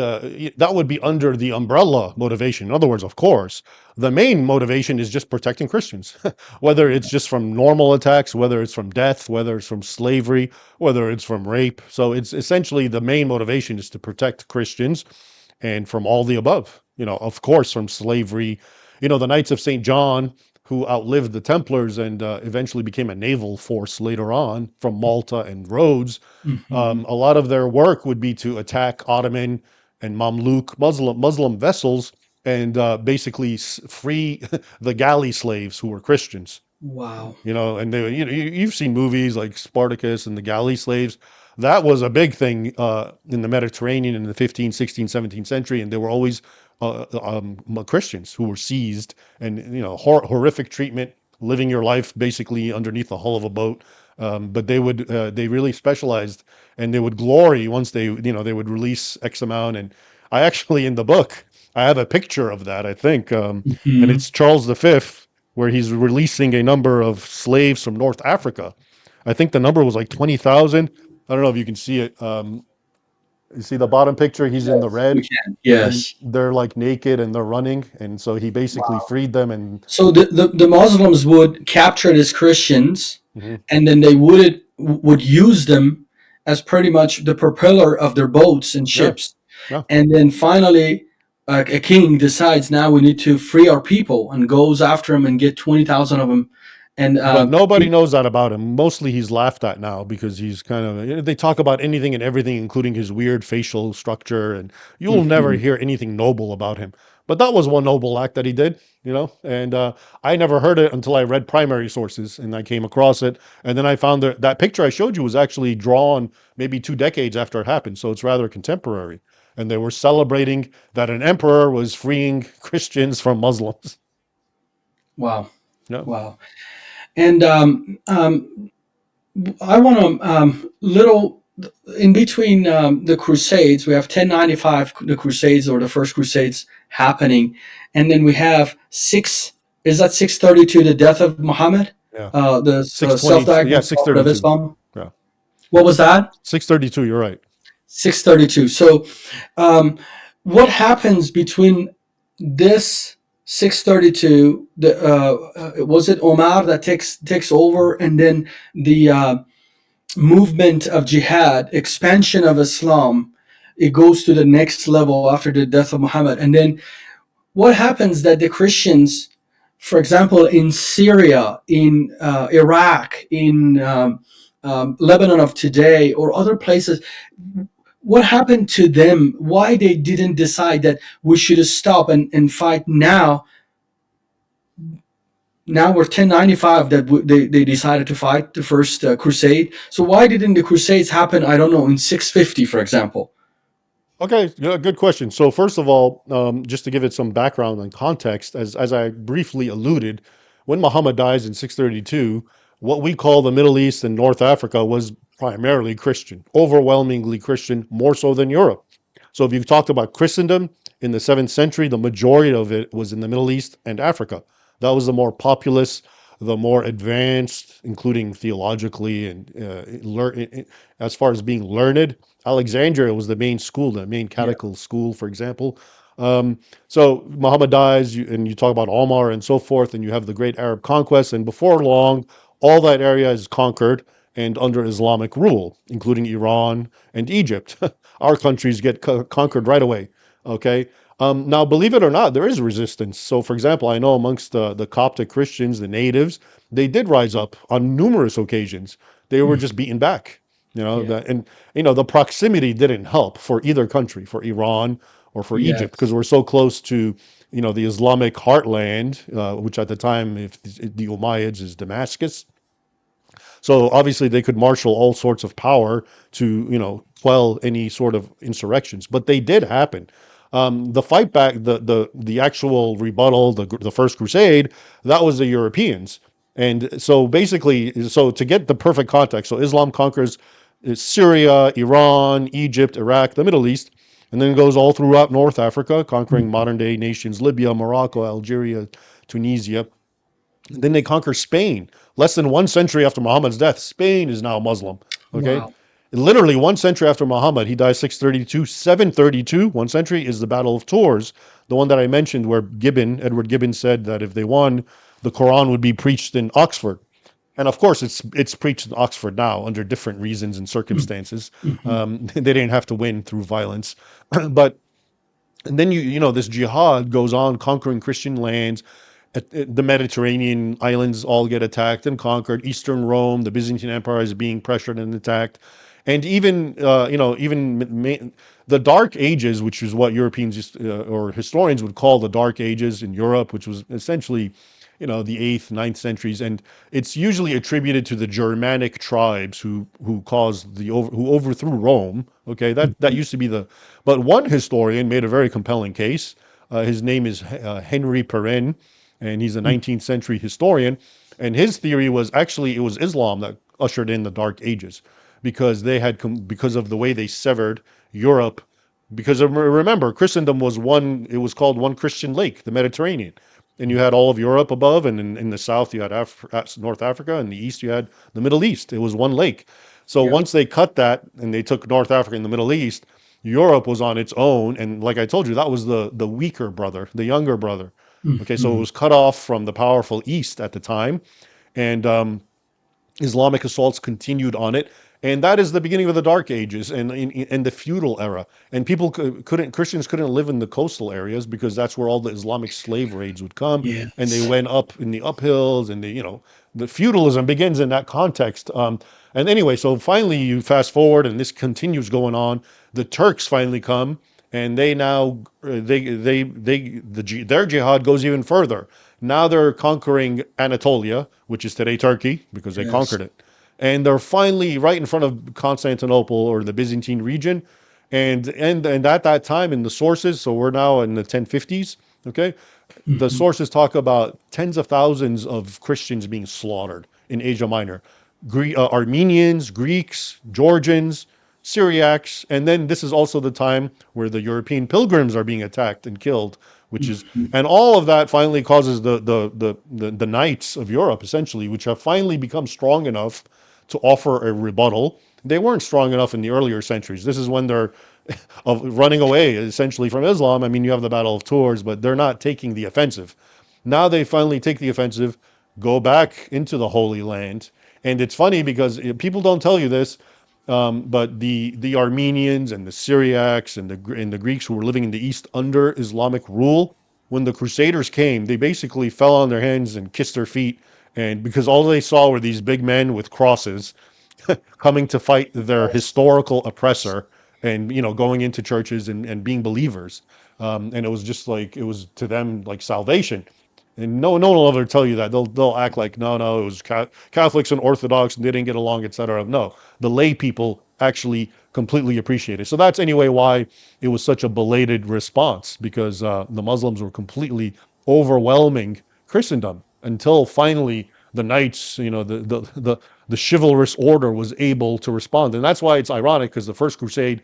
under the umbrella motivation. In other words, of course, the main motivation is just protecting Christians, whether it's just from normal attacks, whether it's from death, whether it's from slavery, whether it's from rape. So it's essentially the main motivation is to protect Christians and from all the above. Of course, from slavery. The Knights of St. John, who outlived the Templars and eventually became a naval force later on from Malta and Rhodes. Mm-hmm. A lot of their work would be to attack Ottoman and Mamluk Muslim vessels and basically free the galley slaves who were Christians. Wow. And you've seen movies like Spartacus and the galley slaves. That was a big thing in the Mediterranean in the 15th, 16th, 17th century, and they were always Christians who were seized and horrific treatment, living your life basically underneath the hull of a boat. But they really specialized, and they would glory once they would release X amount. And I actually in the book I have a picture of that, I think, and Mm-hmm. it's Charles V where he's releasing a number of slaves from North Africa. I think the number was like 20,000. I don't know if you can see it. You see the bottom picture, he's in the Yes, we red can. and Yes. they're like naked and they're running. And so he basically freed them and So the Muslims would capture these Christians, mhm, and then they would use them as pretty much the propeller of their boats and yeah, ships. yeah. And then finally, a king decides now we need to free our people and goes after them and get 20,000 of them. And But nobody knows that about him. Mostly he's laughed at now because he's kind of, they talk about anything and everything, including his weird facial structure. And you'll never Mhm. hear anything noble about him. But that was one noble act that he did, and I never heard it until I read primary sources and I came across it. And then I found that picture I showed you was actually drawn maybe 2 decades after it happened. So it's rather contemporary. And they were celebrating that an emperor was freeing Christians from Muslims. Wow. Yeah. Wow. And I want to little in between the Crusades. We have 1095, the Crusades or the first Crusades happening, and then we have six. Is that 632? The death of Muhammad, Yeah. the 620. Yeah. self-diagnosed Six prophet of thirty-two. Islam. Yeah. What was that? 632. You're right. 632. So, um, what happens between this 632? Was it Omar that takes over, and then the movement of jihad, expansion of Islam, it goes to the next level after the death of Muhammad. And then what happens that the Christians, for example, in Syria, in Iraq, in Lebanon of today, or other places, what happened to them? Why they didn't decide that we should stop and fight now? Now we're 1095 that they decided to fight the first crusade. So why didn't the crusades happen, I don't know, in 650, for example? Okay, yeah, good question. So first of all, just to give it some background and context, as I briefly alluded, when Muhammad dies in 632, what we call the Middle East and North Africa was primarily Christian, overwhelmingly Christian, more so than Europe. So if you talked about Christendom in the 7th century, the majority of it was in the Middle East and Africa. That was the more populous, the more advanced, including theologically and as far as being learned. Alexandria was the main school, the main Yeah. catechal school, for example. Um, so Muhammad dies, and you talk about Omar and so forth, and you have the great Arab conquest, and before long, all that area is conquered and under Islamic rule, including Iran and Egypt. Our countries get conquered right away. Okay. Now, believe it or not, there is resistance. So, for example, I know amongst the Coptic Christians, the natives, they did rise up on numerous occasions. They were just beaten back. Yeah. And the proximity didn't help for either country, for Iran or for Egypt, because Yes. we're so close to, the Islamic heartland, which at the time, if the Umayyads is Damascus. So obviously they could marshal all sorts of power to, quell any sort of insurrections, but they did happen. The fight back, the actual rebuttal, the First Crusade, that was the Europeans. And so basically, so to get the perfect context, so Islam conquers Syria, Iran, Egypt, Iraq, the Middle East, and then goes all throughout North Africa, conquering modern day nations, Libya, Morocco, Algeria, Tunisia. Then they conquer Spain. Less than 1 century after Muhammad's death, Spain is now Muslim. Okay. Wow. Literally 1 century after Muhammad, he dies 632, 732, 1 century is the Battle of Tours, the one that I mentioned where Edward Gibbon said that if they won, the Quran would be preached in Oxford. And of course, it's preached in Oxford now under different reasons and circumstances. Mhm. They didn't have to win through violence, but and then this jihad goes on, conquering Christian lands. The Mediterranean islands all get attacked and conquered. Eastern Rome, the Byzantine Empire, is being pressured and attacked. And even the Dark Ages, which is what Europeans or historians would call the Dark Ages in Europe, which was essentially the 8th, 9th centuries, and it's usually attributed to the Germanic tribes who caused who overthrew Rome. Okay, that Mhm. used to be but one historian made a very compelling case. His name is Henry Perrin, and he's a 19th century historian. And his theory was actually it was Islam that ushered in the Dark Ages, because because of the way they severed Europe. Because remember, Christendom was one. It was called one Christian lake, the Mediterranean, and you had all of Europe above, and in the south you had North Africa, and the east you had the Middle East. It was one lake. So Yeah. once they cut that and they took North Africa and the Middle East, Europe was on its own, and like I told you, that was the weaker brother, the younger brother. Okay, so it Mhm. was cut off from the powerful East at the time, and Islamic assaults continued on it, and that is the beginning of the Dark Ages and in the feudal era. And people couldn't Christians couldn't live in the coastal areas because that's where all the Islamic slave raids would come, and they Yes. went up in the uphills, and the feudalism begins in that context. And anyway, so finally you fast forward, and this continues going on. The Turks finally come, and they now their jihad goes even further. Now they're conquering Anatolia, which is today Turkey, because they Yes. conquered it, and they're finally right in front of Constantinople or the Byzantine region, and at that time in the sources, so we're now in the 1050s. Okay, the Hmm. sources talk about tens of thousands of Christians being slaughtered in Asia Minor. Armenians, Greeks, Georgians, Syriacs, and then this is also the time where the European pilgrims are being attacked and killed, which is, and all of that finally causes the knights of Europe, essentially, which have finally become strong enough to offer a rebuttal. They weren't strong enough in the earlier centuries. This is when they're of running away essentially from Islam. I mean, you have the Battle of Tours, but they're not taking the offensive. Now they finally take the offensive, go back into the Holy Land, and it's funny because people don't tell you this, but the Armenians and the Syriacs and the Greeks who were living in the East under Islamic rule, when the Crusaders came, they basically fell on their hands and kissed their feet, and because all they saw were these big men with crosses coming to fight their historical oppressor, and going into churches and being believers, and it was just like, it was to them like salvation. And no one will ever tell you that. They'll act like, no, it was Catholics and Orthodox and they didn't get along, etc. No, the lay people actually completely appreciate it. So that's anyway why it was such a belated response, because the Muslims were completely overwhelming Christendom until finally the knights, the chivalrous order was able to respond. And that's why it's ironic, because the First Crusade,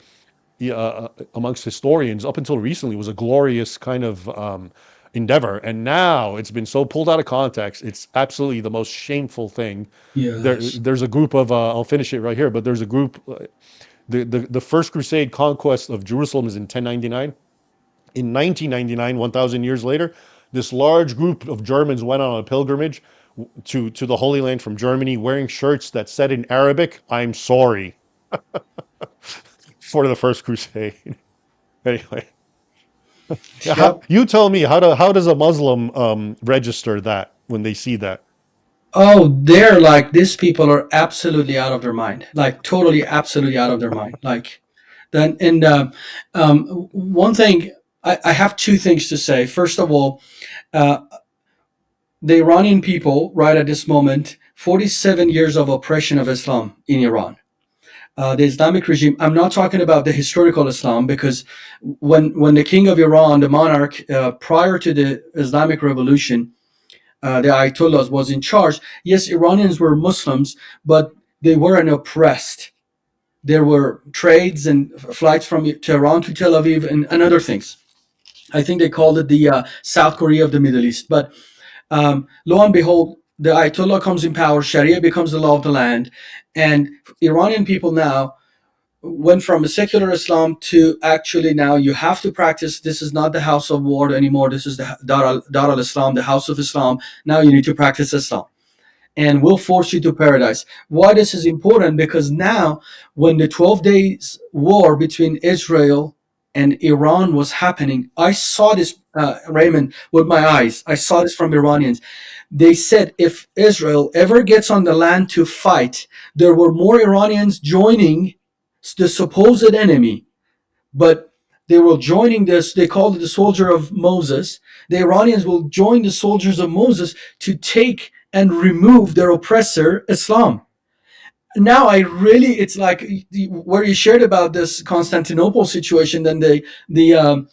amongst historians, up until recently, was a glorious kind of endeavor, and now it's been so pulled out of context. It's absolutely the most shameful thing. Yes. There's a group of I'll finish it right here, but there's a group. The First Crusade conquest of Jerusalem is in 1099. In 1999, 1,000 years later, this large group of Germans went on a pilgrimage to the Holy Land from Germany, wearing shirts that said in Arabic, "I'm sorry," for the First Crusade. Anyway, yeah, Yep. you tell me, how does a Muslim register that when they see that? Oh, they're like, these people are absolutely out of their mind, like totally, absolutely out of their mind. Like then, and one thing, I have two things to say. First of all, uh, the Iranian people, right at this moment, 47 years of oppression of Islam in Iran. The Islamic regime. I'm not talking about the historical Islam, because when the king of Iran, the monarch, prior to the Islamic Revolution, the Ayatollahs was in charge. Yes, Iranians were Muslims, but they weren't oppressed. There were trades and flights from Tehran to Tel Aviv, and other things. I think they called it the South Korea of the Middle East. But lo and behold, the Ayatollah comes in power, Sharia becomes the law of the land, and Iranian people now went from a secular Islam to, actually, now you have to practice. This is not the house of war anymore. This is the Dar al Islam, the house of Islam. Now you need to practice Islam, and we'll force you to paradise. Why this is important? Because now, when the 12 days war between Israel and Iran was happening, I saw this, Raymond, with my eyes. I saw this from Iranians. They said if Israel ever gets on the land to fight, there were more Iranians joining the supposed enemy, but they were joining this. They called it the soldier of Moses. The Iranians will join the soldiers of Moses to take and remove their oppressor, Islam. Now I really, it's like where you shared about this Constantinople situation, then the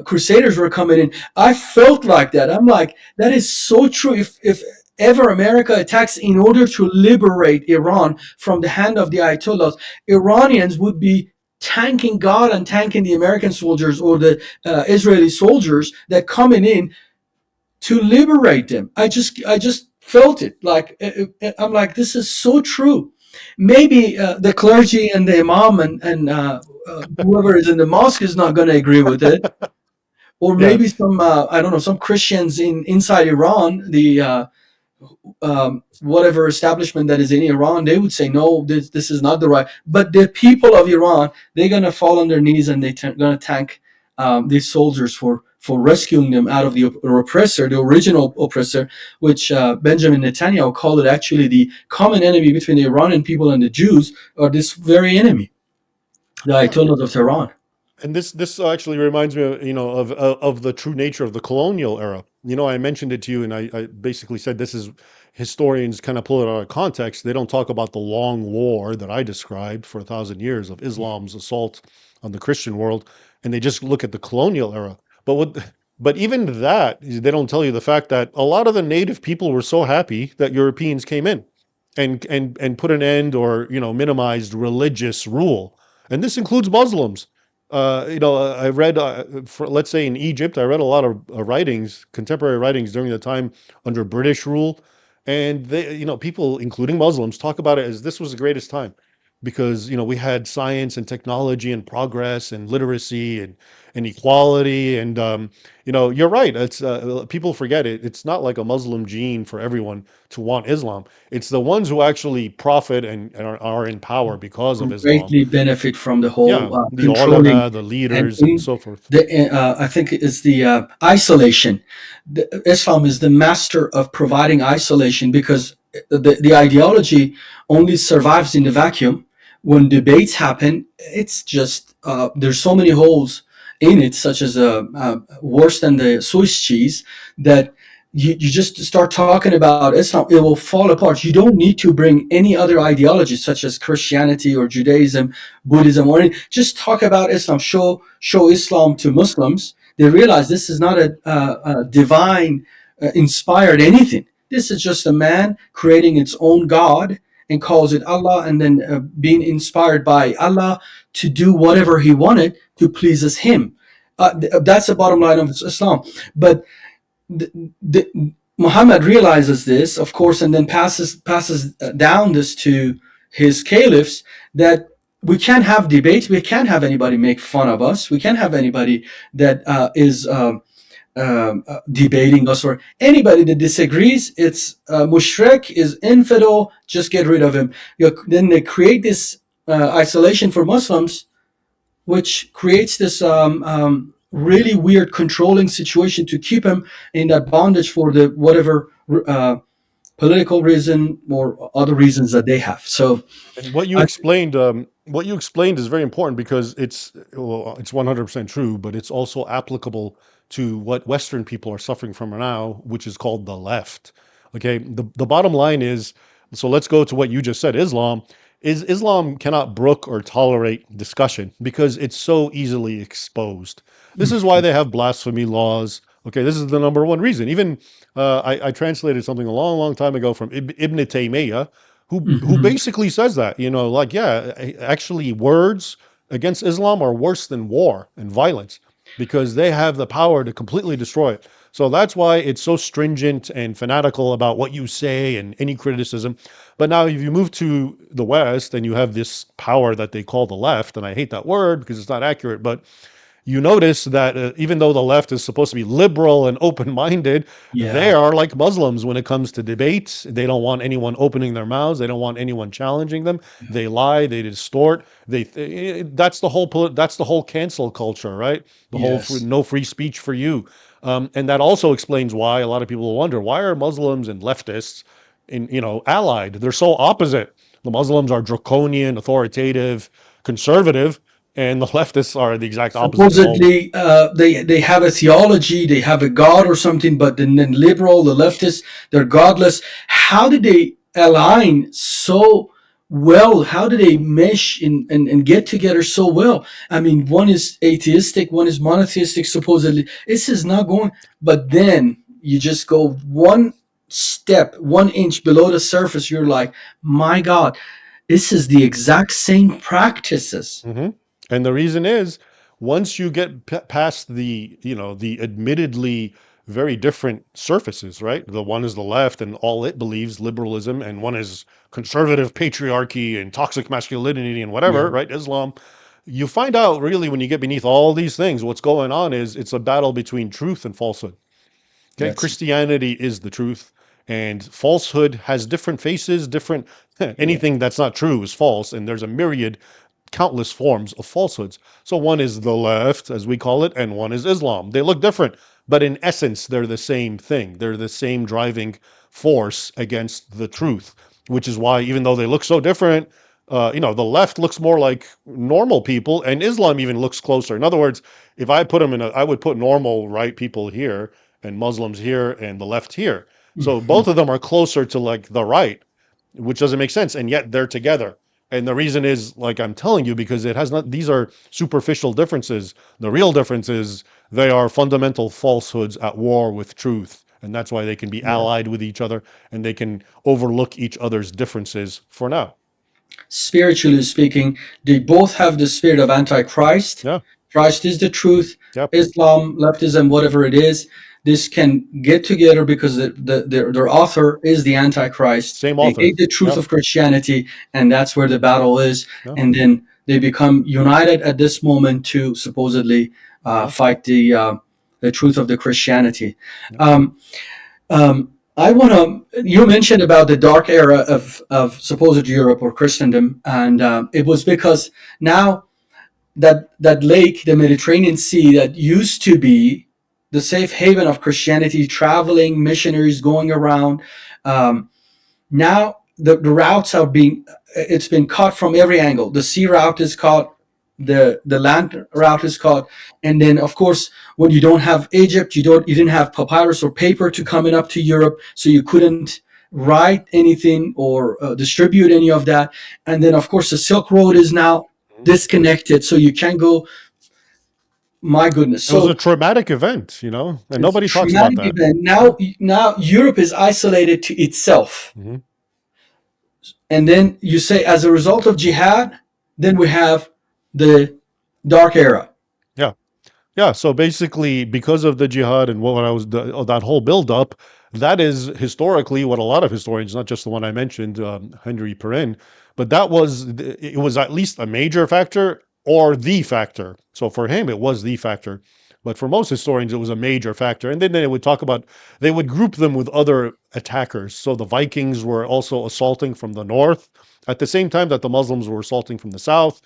Crusaders were coming in. I felt like that. I'm like, that is so true. If ever America attacks in order to liberate Iran from the hand of the Ayatollahs, Iranians would be tanking God and tanking the American soldiers or the Israeli soldiers that coming in to liberate them. I just felt it. Like I'm like, this is so true. Maybe the clergy and the imam and whoever is in the mosque is not going to agree with it, or Yeah, maybe some I don't know, some Christians inside Iran, the whatever establishment that is in Iran, they would say no, this is not the right. But the people of Iran, they're gonna fall on their knees and they're gonna thank these soldiers for rescuing them out of the oppressor, the original oppressor, which Benjamin Netanyahu called it actually the common enemy between the Iranian people and the Jews, are this very enemy, the yeah. Ayatollahs of Tehran. And this actually reminds me of, of the true nature of the colonial era. I mentioned it to you, and I basically said this is historians kind of pull it out of context. They don't talk about the long war that I described for 1,000 years of Islam's assault on the Christian world, and they just look at the colonial era. But even that, they don't tell you the fact that a lot of the native people were so happy that Europeans came in and put an end, or minimized religious rule, and this includes Muslims. I read, let's say in Egypt, I read a lot of writings, contemporary writings during the time under British rule, and people, including Muslims, talk about it as this was the greatest time because we had science and technology and progress and literacy and equality, and you're right. It's people forget it. It's not like a Muslim gene for everyone to want Islam. It's the ones who actually profit and are in power because of Islam. Greatly benefit from the Yeah, whole the controlling ulama, the and leaders, and in so forth. the I think it's the isolation. Islam is the master of providing isolation because the ideology only survives in the vacuum. When debates happen, it's just there's so many holes in it, such as worse than the Swiss cheese, that you just start talking about Islam, it will fall apart. You don't need to bring any other ideology such as Christianity or Judaism, Buddhism, or any, just talk about Islam. Show Islam to Muslims. They realize this is not a divine, inspired anything. This is just a man creating its own God and calls it Allah, and then being inspired by Allah to do whatever he wanted to pleases him. That's the bottom line of Islam. But Muhammad realizes this, of course, and then passes down this to his caliphs, that we can't have debates. We can't have anybody make fun of us. We can't have anybody that is debating us, or anybody that disagrees. It's mushrik, is infidel. Just get rid of him. Then they create this isolation for Muslims, which creates this really weird controlling situation to keep him in that bondage for the whatever political reason or other reasons that they have. So And I, what you explained is very important because it's 100% true, but it's also applicable to what Western people are suffering from now, which is called the left. Okay, the bottom line is, so let's go to what you just said. Islam cannot brook or tolerate discussion because it's so easily exposed. This is why they have blasphemy laws. Okay, this is the number one reason. Even I translated something a long, long time ago from Ibn Taymiyyah, who Mhm. basically says that, like, yeah, actually words against Islam are worse than war and violence because they have the power to completely destroy it. So that's why it's so stringent and fanatical about what you say and any criticism. But now, if you move to the West and you have this power that they call the left, and I hate that word because it's not accurate, but you notice that even though the left is supposed to be liberal and open-minded, they Yeah. are like Muslims when it comes to debates. They don't want anyone opening their mouths. They don't want anyone challenging them. They lie. They distort. That's the whole cancel culture, right? The whole Yes. no free speech for you, and that also explains why a lot of people will wonder why are Muslims and leftists allied. They're so opposite. The Muslims are draconian, authoritative, conservative, and the leftists are the exact opposite. They're all Supposedly, they have a theology, they have a God or something, but then liberal, the leftists, they're godless. How did they align so well? How do they mesh and get together so well? I mean, one is atheistic, one is monotheistic, supposedly. This is not going, but then you just go one step, 1 inch below the surface, you're like, my God, this is the exact same practices. hmm And the reason is, once you get past the admittedly very different surfaces, right? The one is the left and all it believes, liberalism, and one is conservative patriarchy and toxic masculinity and whatever, Yeah. right? Islam. You find out really when you get beneath all these things, what's going on is it's a battle between truth and falsehood. Okay, That's Christianity is the truth, and falsehood has different faces, different yeah. anything that's not true is false, and there's a myriad countless forms of falsehoods. So one is the left, as we call it, and one is Islam. They look different, but in essence, they're the same thing. They're the same driving force against the truth, which is why, even though they look so different, The left looks more like normal people, and Islam even looks closer. In other words, if I put them I would put normal right people here, and Muslims here, and the left here. So Mhm. both of them are closer to like the right, which doesn't make sense, and yet they're together. And the reason is, like I'm telling you, because it has not. These are superficial differences. The real difference is they are fundamental falsehoods at war with truth, and that's why they can be Yeah. allied with each other, and they can overlook each other's differences for now. Spiritually speaking, they both have the spirit of Antichrist. Yeah. Christ is the truth. Yep. Islam, leftism, whatever it is, this can get together because their author is the Antichrist. Same They author. hate the truth Yep. of Christianity, and that's where the battle is. Yep. And then they become united at this moment to supposedly Yep. fight the truth of the Christianity. Yep. Um, I want to. You mentioned about the dark era of supposed Europe or Christendom, and it was because now that lake, the Mediterranean Sea, that used to be the safe haven of Christianity, traveling missionaries going around. Um, Now the routes are being it's been cut from every angle. The sea route is cut, the land route is cut, and then of course when you don't have Egypt, you didn't have papyrus or paper to coming up to Europe, so you couldn't write anything or distribute any of that. And then of course the Silk Road is now Mhm. disconnected, so you can't go. My goodness, It was a so traumatic event, and it's a nobody talks about traumatic that. event. Now Europe is isolated to itself. Hmm. And then you say, as a result of jihad, then we have the dark era. Yeah. Yeah, so basically, because of the jihad and what I was that whole buildup, that is historically what a lot of historians, not just the one I mentioned, Henry Perrin, but it was at least a major factor or the factor. So for him, it was the factor, but for most historians, it was a major factor. And then they would talk about they would group them with other attackers. So the Vikings were also assaulting from the north at the same time that the Muslims were assaulting from the south,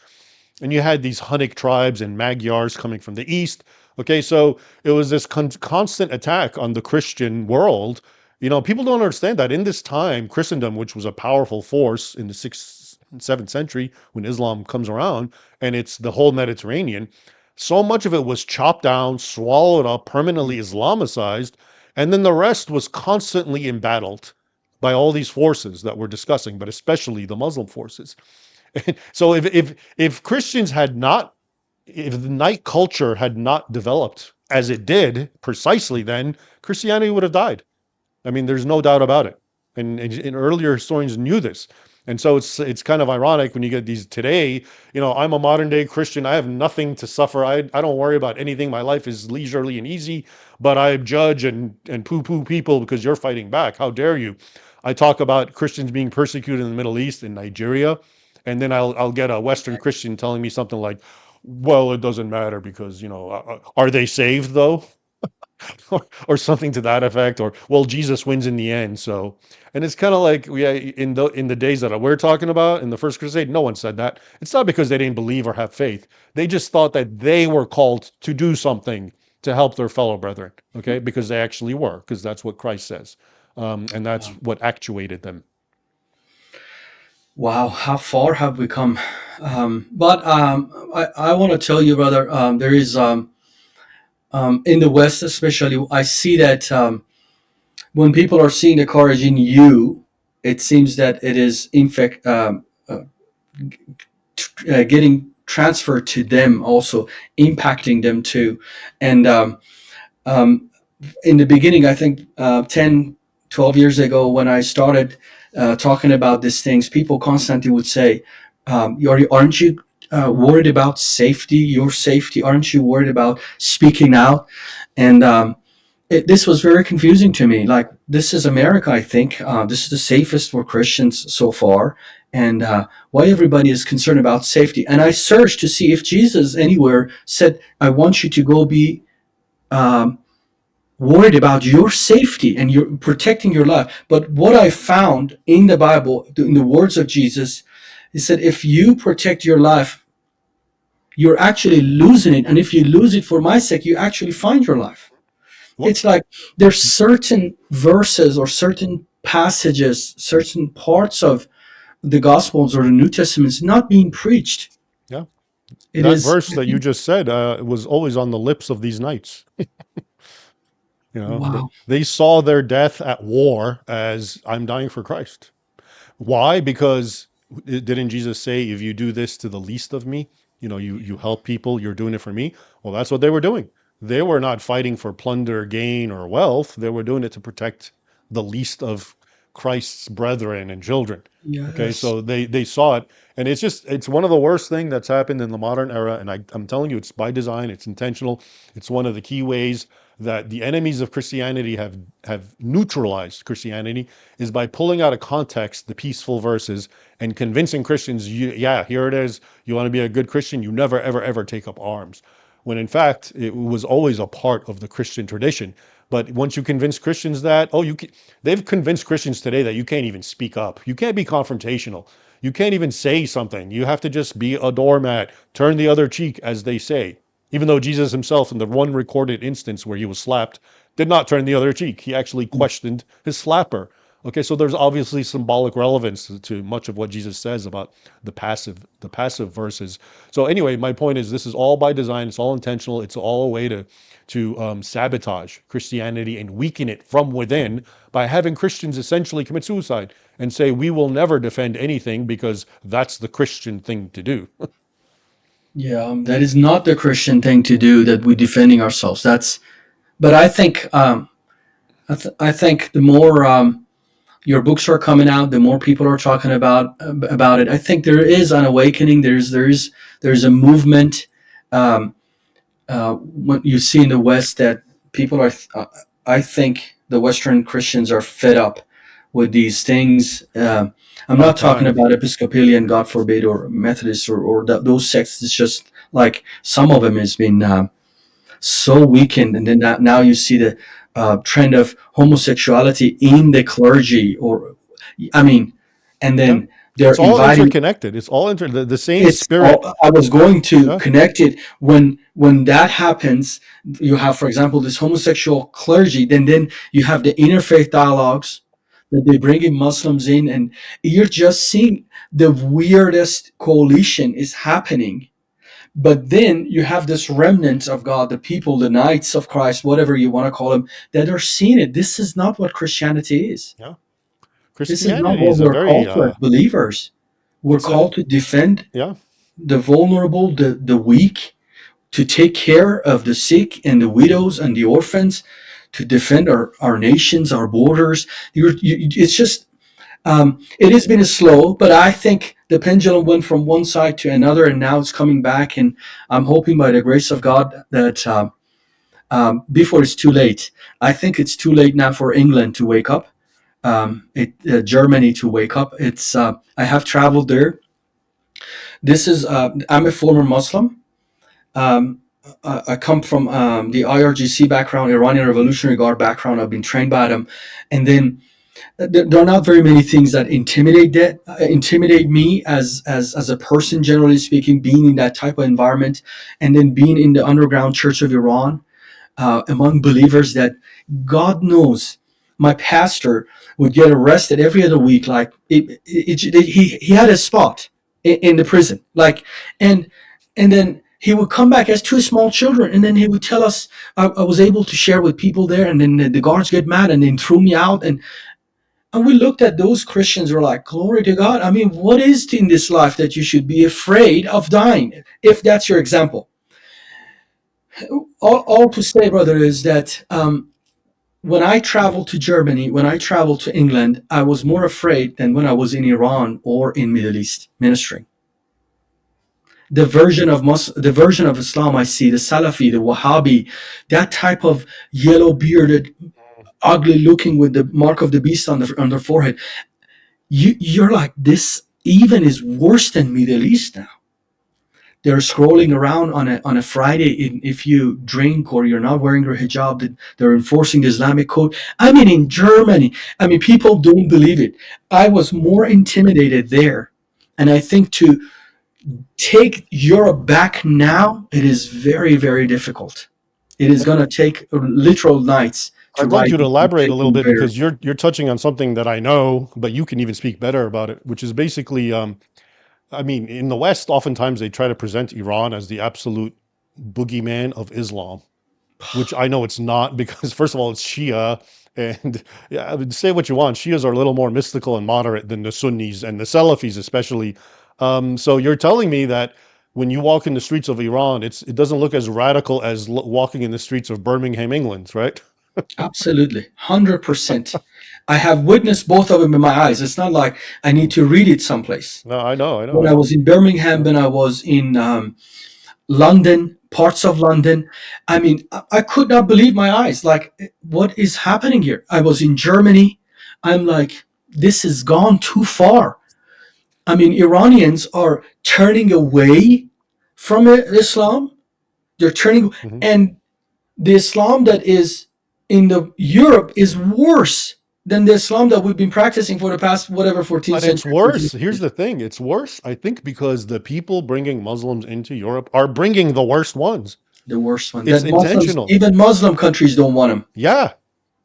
and you had these Hunnic tribes and Magyars coming from the east. Okay, so it was this constant attack on the Christian world. People don't understand that in this time, Christendom, which was a powerful force in the 6th and 7th century when Islam comes around, and it's the whole Mediterranean, so much of it was chopped down, swallowed up, permanently Islamicized, and then the rest was constantly embattled by all these forces that we're discussing, but especially the Muslim forces. So if Christians had not, if the night culture had not developed as it did precisely then, Christianity would have died. I mean, there's no doubt about it. And earlier historians knew this. And so it's kind of ironic when you get these today. I'm a modern day Christian. I have nothing to suffer. I don't worry about anything. My life is leisurely and easy. But I judge and poo poo people because you're fighting back. How dare you? I talk about Christians being persecuted in the Middle East, in Nigeria, and then I'll get a Western Christian telling me something like, "Well, it doesn't matter because are they saved though?" or something to that effect, or well, Jesus wins in the end. So, and it's kind of like in the days that we're talking about in the First Crusade, no one said that. It's not because they didn't believe or have faith. They just thought that they were called to do something to help their fellow brethren. Okay, because they actually were, because that's what Christ says, and that's what actuated them. Wow, how far have we come? But I want to tell you, brother, there is in the West, especially, I see that when people are seeing the courage in you, it seems that it is in fact getting transferred to them, also impacting them too. And um, in the beginning, I think 10, 12 years ago, when I started talking about these things, people constantly would say, aren't you worried about safety, your safety? Aren't you worried about speaking out? And this was very confusing to me. Like, this is America, I think. This is the safest for Christians so far. And why everybody is concerned about safety. And I searched to see if Jesus anywhere said, I want you to go be um, worried about your safety and your protecting your life. But what I found in the Bible, in the words of Jesus, he said, if you protect your life, you're actually losing it. And if you lose it for my sake, you actually find your life. What? It's like there's certain verses or certain passages, certain parts of the Gospels or the New Testament is not being preached. Yeah. It That is, verse I that you think, just said was always on the lips of these knights. You know, wow. they saw their death at war as I'm dying for Christ. Why? Because didn't Jesus say, if you do this to the least of me, you help people, you're doing it for me? Well, that's what they were doing. They were not fighting for plunder, gain, or wealth. They were doing it to protect the least of Christ's brethren and children. Okay, Yes. so they saw it, and it's one of the worst thing that's happened in the modern era. And I'm telling you, it's by design, it's intentional. It's one of the key ways that the enemies of Christianity have neutralized Christianity is by pulling out of context the peaceful verses and convincing Christians, yeah, here it is. You want to be a good Christian, you never, ever, ever take up arms. When in fact, it was always a part of the Christian tradition. But once you convince Christians that, they've convinced Christians today that you can't even speak up. You can't be confrontational. You can't even say something. You have to just be a doormat, turn the other cheek, as they say. Even though Jesus himself, in the one recorded instance where he was slapped, did not turn the other cheek. He actually questioned his slapper. Okay, so there's obviously symbolic relevance to much of what Jesus says about the passive verses. So anyway, my point is this is all by design. It's all intentional. It's all a way to sabotage Christianity and weaken it from within by having Christians essentially commit suicide and say we will never defend anything because that's the Christian thing to do. Yeah, that is not the Christian thing to do. That we're defending ourselves. That's. But I think the more your books are coming out, the more people are talking about it. I think there is an awakening. There's a movement. Um, what you see in the West that people are. I think the Western Christians are fed up with these things. I'm not About talking time. about Episcopalian, God forbid, or Methodist or those sects. It's just like some of them has been so weakened, and then now you see the trend of homosexuality in the clergy, or I mean, and Yeah. then they're It's all inviting. interconnected. It's all the same It's spirit. all, I was going to Yeah. connect it when that happens. You have, for example, this homosexual clergy. Then you have the interfaith dialogues that they bring in Muslims in, and you're just seeing the weirdest coalition is happening. But then you have this remnant of God, the people, the knights of Christ, whatever you want to call them, that are seeing it. This is not what Christianity is. Yeah. This is not Christianity what is a we're very called for as believers. We're it's a called to defend yeah. the vulnerable, the weak, to take care of the sick and the widows and the orphans, to defend our nations, our borders. It's just, it has been slow, but I think the pendulum went from one side to another, and now it's coming back. And I'm hoping by the grace of God that before it's too late. I think it's too late now for England to wake up. Germany to wake up. It's I have traveled there. This is I'm a former Muslim. Um, I come from the IRGC background, Iranian Revolutionary Guard background. I've been trained by them, and then there are not very many things that intimidate me as a person, generally speaking. Being in that type of environment, and then being in the underground Church of Iran, among believers that God knows my pastor would get arrested every other week. Like he had a spot in the prison, like, and then he would come back as two small children, and then he would tell us I was able to share with people there, and then the guards get mad and then threw me out, and we looked at those Christians. We're like, glory to God. I mean, what is in this life that you should be afraid of dying? If that's your example, all to say, brother, is that when I traveled to Germany, when I traveled to England, I was more afraid than when I was in Iran or in Middle East ministering. The version of Islam I see, the Salafi, the Wahhabi, that type of yellow bearded, ugly looking with the mark of the beast on their forehead. You're like, this even is worse than Middle East now. They're scrolling around on a Friday. If you drink or you're not wearing your hijab, they're enforcing the Islamic code. I mean, in Germany, I mean, people don't believe it. I was more intimidated there, and I think to take Europe back now, it is very, very difficult. It is going to take literal nights to I'd like rise you to and elaborate a take little on bit greater. because you're touching on something that I know, but you can even speak better about it, which is basically, I mean, in the West, oftentimes they try to present Iran as the absolute boogeyman of Islam, which I know it's not because first of all, it's Shia, and yeah, I would say what you want. Shias are a little more mystical and moderate than the Sunnis and the Salafis, especially. So you're telling me that when you walk in the streets of Iran, it doesn't look as radical as walking in the streets of Birmingham, England, right? Absolutely, 100%. I have witnessed both of them in my eyes. It's not like I need to read it someplace. No, I know, I know, When I I know. was in Birmingham, Yeah. when I was in London, parts of London, I mean, I could not believe my eyes. Like, what is happening here? I was in Germany. I'm like, this has gone too far. I mean, Iranians are turning away from Islam. They're turning, Mhm. and the Islam that is in the Europe is worse than the Islam that we've been practicing for the past whatever 14th But it's century, worse. 15th Here's century. the thing. It's worse, I think, because the people bringing Muslims into Europe are bringing the worst ones. The worst one. It's That Muslims, intentional. even Muslim countries, don't want them. Yeah.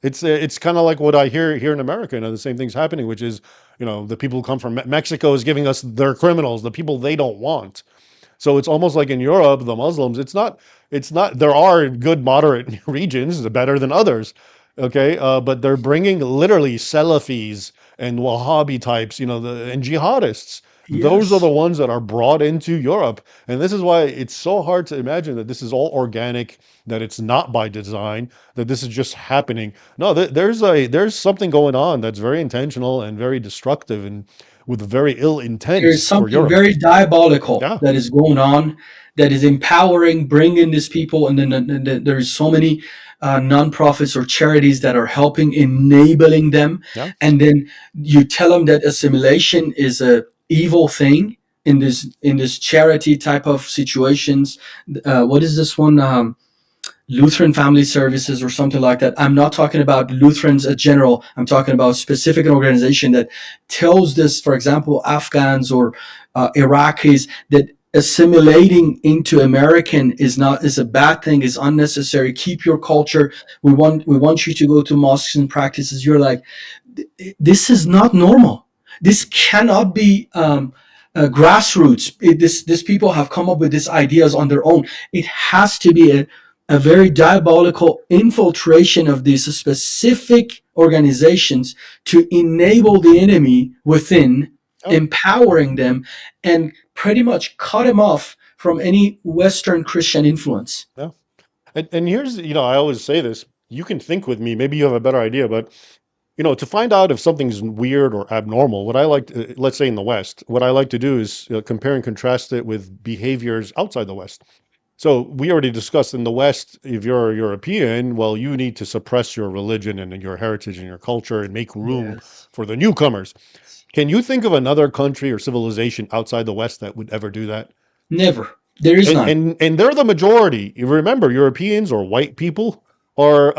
It's kind of like what I hear here in America. The same thing's happening, which is, the people who come from Mexico is giving us their criminals, the people they don't want. So it's almost like in Europe, the Muslims, it's not, there are good moderate regions, better than others. Okay. But they're bringing literally Salafis and Wahhabi types, and jihadists. Those are Yes. the ones that are brought into Europe. And this is why it's so hard to imagine that this is all organic, that it's not by design, that this is just happening. No, there's something going on that's very intentional and very destructive and with very ill There is intent for something Europe. very diabolical Yeah. that is going on, that is empowering, bringing these people, and then there is so many non-profits or charities that are helping, enabling them, Yeah. and then you tell them that assimilation is a evil thing in this charity type of situations. What is this one? Lutheran Family Services or something like that. I'm not talking about Lutherans in general. I'm talking about a specific organization that tells this, for example, Afghans or Iraqis, that assimilating into American is a bad thing, is unnecessary. Keep your culture. We want you to go to mosques and practices. You're like, this is not normal. This cannot be grassroots. This people have come up with these ideas on their own. It has to be a very diabolical infiltration of these specific organizations to enable the enemy within, Yeah. empowering them, and pretty much cut them off from any Western Christian influence. Yeah. And here's, I always say this, you can think with me, maybe you have a better idea, but to find out if something's weird or abnormal, what I like, let's say in the West, what I like to do is compare and contrast it with behaviors outside the West. So we already discussed in the West, if you're a European, well, you need to suppress your religion and your heritage and your culture and make room Yes. for the newcomers. Can you think of another country or civilization outside the West that would ever do that? Never. There is and none. and and they're the majority. You remember, Europeans or white people are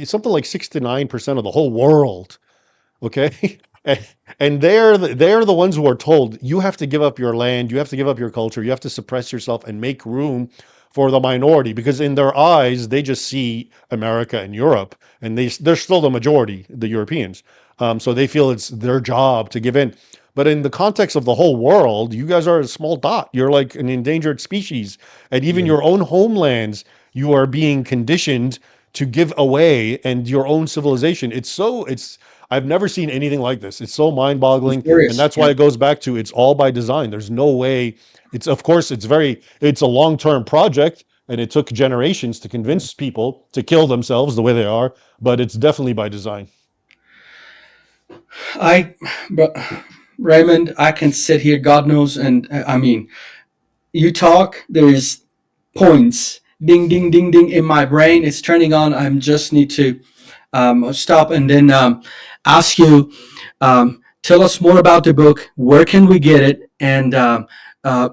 something like 6 to 9% of the whole world. Okay. And they're the ones who are told you have to give up your land, you have to give up your culture, you have to suppress yourself and make room for the minority, because in their eyes they just see America and Europe, and they're still the majority, the Europeans. So they feel it's their job to give in. But in the context of the whole world, you guys are a small dot. You're like an endangered species, and even Yeah. your own homelands, you are being conditioned to give away, and your own civilization. It's I've never seen anything like this. It's so It's mind-boggling, and serious. that's Yeah. why it goes back to it's all by design. There's no way. It's of course it's a long-term project, and it took generations to convince people to kill themselves the way they are, but it's definitely by design. I, but Raymond, I can sit here, God knows, and I mean, you talk, there is points, ding, ding, ding, ding in my brain. It's turning on. I just need to stop and then ask you, tell us more about the book. Where can we get it? And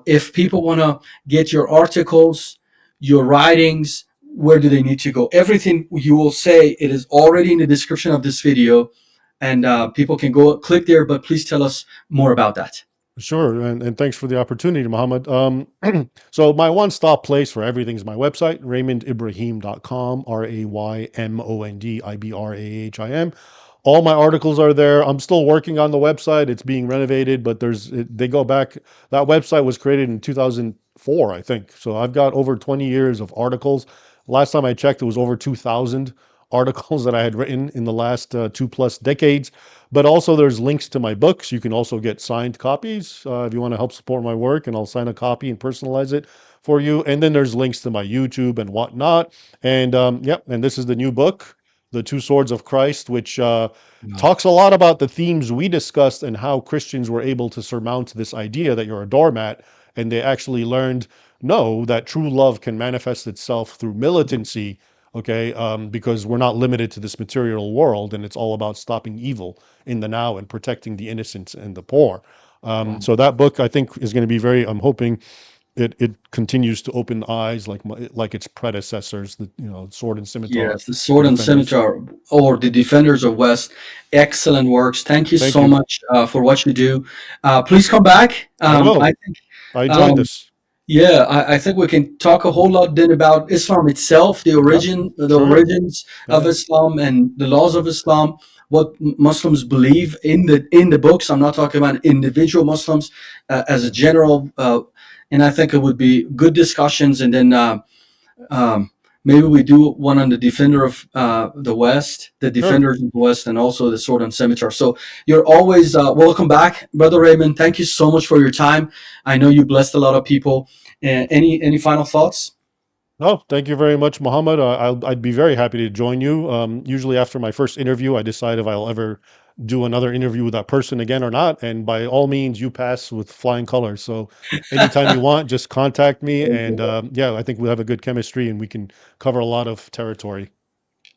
if people want to get your articles, your writings, where do they need to go? Everything you will say, it is already in the description of this video, and people can go click there. But please tell us more about that. Sure, and thanks for the opportunity, Mohammed. So my one-stop place for everything is my website, raymondibrahim.com, RaymondiBrahim. All my articles are there. I'm still working on the website. It's being renovated, but they go back. That website was created in 2004, I think. So I've got over 20 years of articles. Last time I checked, it was over 2,000 articles that I had written in the last 2+ decades. But also, there's links to my books. You can also get signed copies if you want to help support my work, and I'll sign a copy and personalize it for you. And then there's links to my YouTube and whatnot. And yep, and this is the new book, The Two Swords of Christ, which Wow. talks a lot about the themes we discussed and how Christians were able to surmount this idea that you're a doormat, and they actually learned no, that true love can manifest itself through militancy. Okay, because we're not limited to this material world, and it's all about stopping evil in the now and protecting the innocent and the poor. Wow. So that book, I think, is going to be very. I'm hoping it continues to open eyes like its predecessors, the Sword and Scimitar Yes, the Sword and Defenders. Scimitar or the Defenders of West. Excellent works. Thank you Thank so you. much for what you do. Please come back. I I will. think, I enjoyed um, this. yeah, I think we can talk a whole lot then about Islam itself, Yeah, the sure. origins of Yeah, Islam and the laws of Islam, what Muslims believe in the books. I'm not talking about individual Muslims as a yeah, general, and I think it would be good discussions, and then. Um, maybe we do one on the Defender of the West, the sure. Defenders of the West, and also the Sword and Scimitar. So you're always welcome back, Brother Raymond. Thank you so much for your time. I know you blessed a lot of people. Any final thoughts? No, thank you very much, Mohammed. I'd be very happy to join you. Usually, after my first interview, I decide if I'll ever do another interview with that person again or not. And by all means, you pass with flying colors. So, anytime you want, just contact me. Thank And you. yeah, I think we have a good chemistry, and we can cover a lot of territory.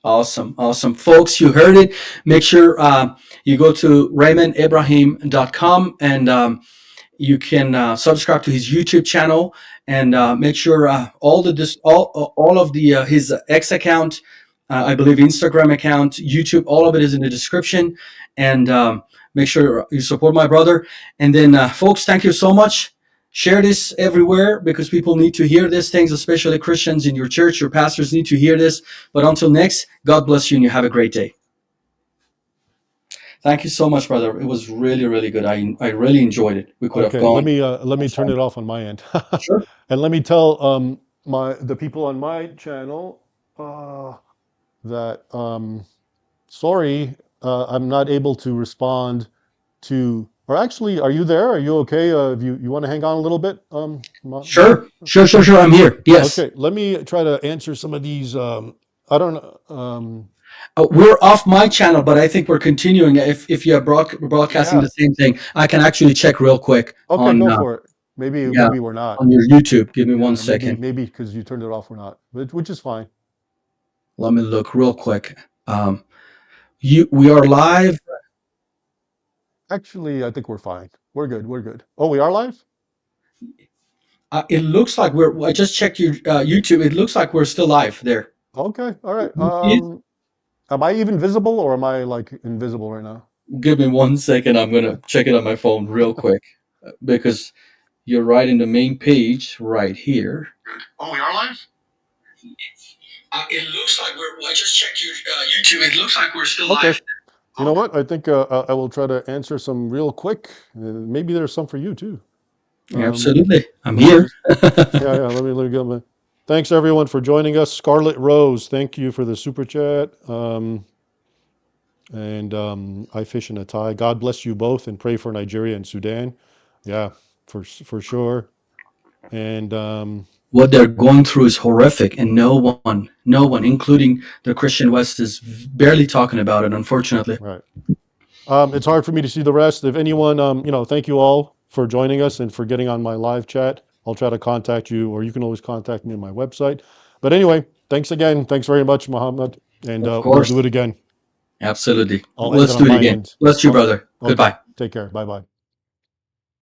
Awesome, awesome. Folks, you heard it. Make sure you go to raymondibrahim.com and you can subscribe to his YouTube channel and make sure all of the his X account, I believe Instagram account, YouTube, all of it is in the description. And make sure you support my brother. And then, folks, thank you so much. Share this everywhere because people need to hear these things, especially Christians in your church. Your pastors need to hear this. But until next, God bless you and you have a great day. Thank you so much, brother. It was really, really good. I really enjoyed it. We could have Okay, let gone. me let me turn it off on my end, Sure. and let me tell the people on my channel that sorry, I'm not able to respond to. Or actually, are you there? Are you okay? If you want to hang on a little bit, Mohammed? Sure, sure, sure, sure. I'm here. Yes. Okay, let me try to answer some of these. I don't know. We're off my channel, but I think we're continuing. If you're broadcasting Yeah. the same thing, I can actually check real quick Okay, on go for it. Maybe yeah maybe we're not. on your YouTube. Give me one Yeah, maybe second. maybe because you turned it off, we're not. Which is fine. Let me look real quick. You we are live. Actually, I think we're fine. We're good. We're good. Oh, we are live? It looks like we're. I just checked your YouTube. It looks like we're still live there. Okay. All right. You see it? Am I even visible or am I like invisible right now? Give me one second. I'm gonna check it on my phone real quick because you're right in the main page right here. Oh, we are live? It looks like we're. I just checked your YouTube. It looks like we're still Okay. live. You know what? I think I will try to answer some real quick. Maybe there's some for you too. Um, Absolutely, I'm let me here. just, yeah. Let me get my. Thanks everyone for joining us. Scarlet Rose, thank you for the super chat. And I fish in a tie. God bless you both, and pray for Nigeria and Sudan. Yeah, for sure. And What they're going through is horrific, and no one, including the Christian West, is barely talking about it. Unfortunately. right. It's hard for me to see the rest. If anyone, thank you all for joining us and for getting on my live chat. I'll try to contact you, or you can always contact me on my website. But anyway, thanks again. Thanks very much, Mohammed. And Of we'll course. do it again. Absolutely. I'll end it Let's on do it my again. end. Bless you, brother. Okay. Goodbye. Take care. Bye bye.